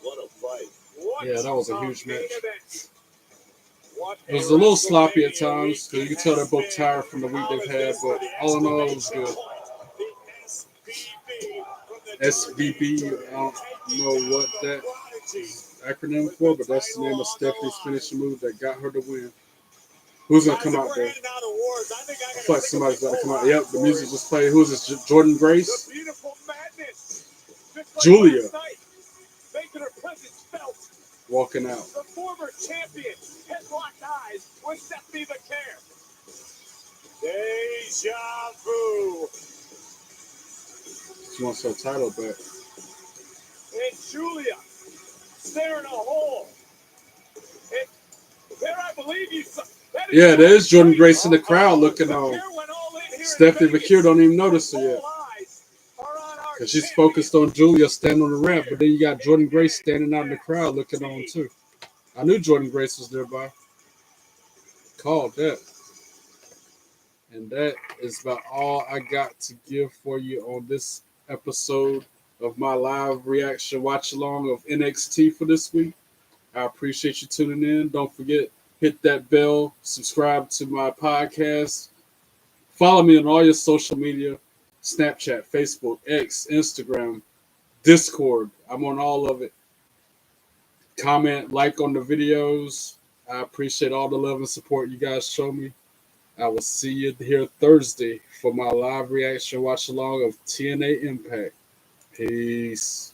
What a fight. yeah, that was a huge match. It was a little sloppy at times because you can tell they're both tired from the week they've had, but all in all, it was good. SBB, I don't know what that acronym for, but that's the name of Stephanie's finishing move that got her to win. Who's going to come out there? I feel like somebody's got to come out. Yep, the music just played. Who's this? Jordan Grace? Julia. Walking out. The former champion has locked eyes with Stephanie McCure. Deja vu. She wants her title back. And Julia staring a hole. And there, I believe you. Yeah, there's Jordan Grace in the crowd looking on. Stephanie McCure don't even notice her yet. Because she's focused on Julia standing on the ramp, but then you got Jordan Grace standing out in the crowd looking on too. I knew Jordan Grace was nearby. Called that. And that is about all I got to give for you on this episode of my live reaction watch along of NXT for this week. I appreciate you tuning in. Don't forget, hit that bell, subscribe to my podcast. Follow me on all your social media. Snapchat, Facebook, X, Instagram, Discord. I'm on all of it. Comment, like on the videos. I appreciate all the love and support you guys show me. I will see you here Thursday for my live reaction watch along of TNA Impact. Peace.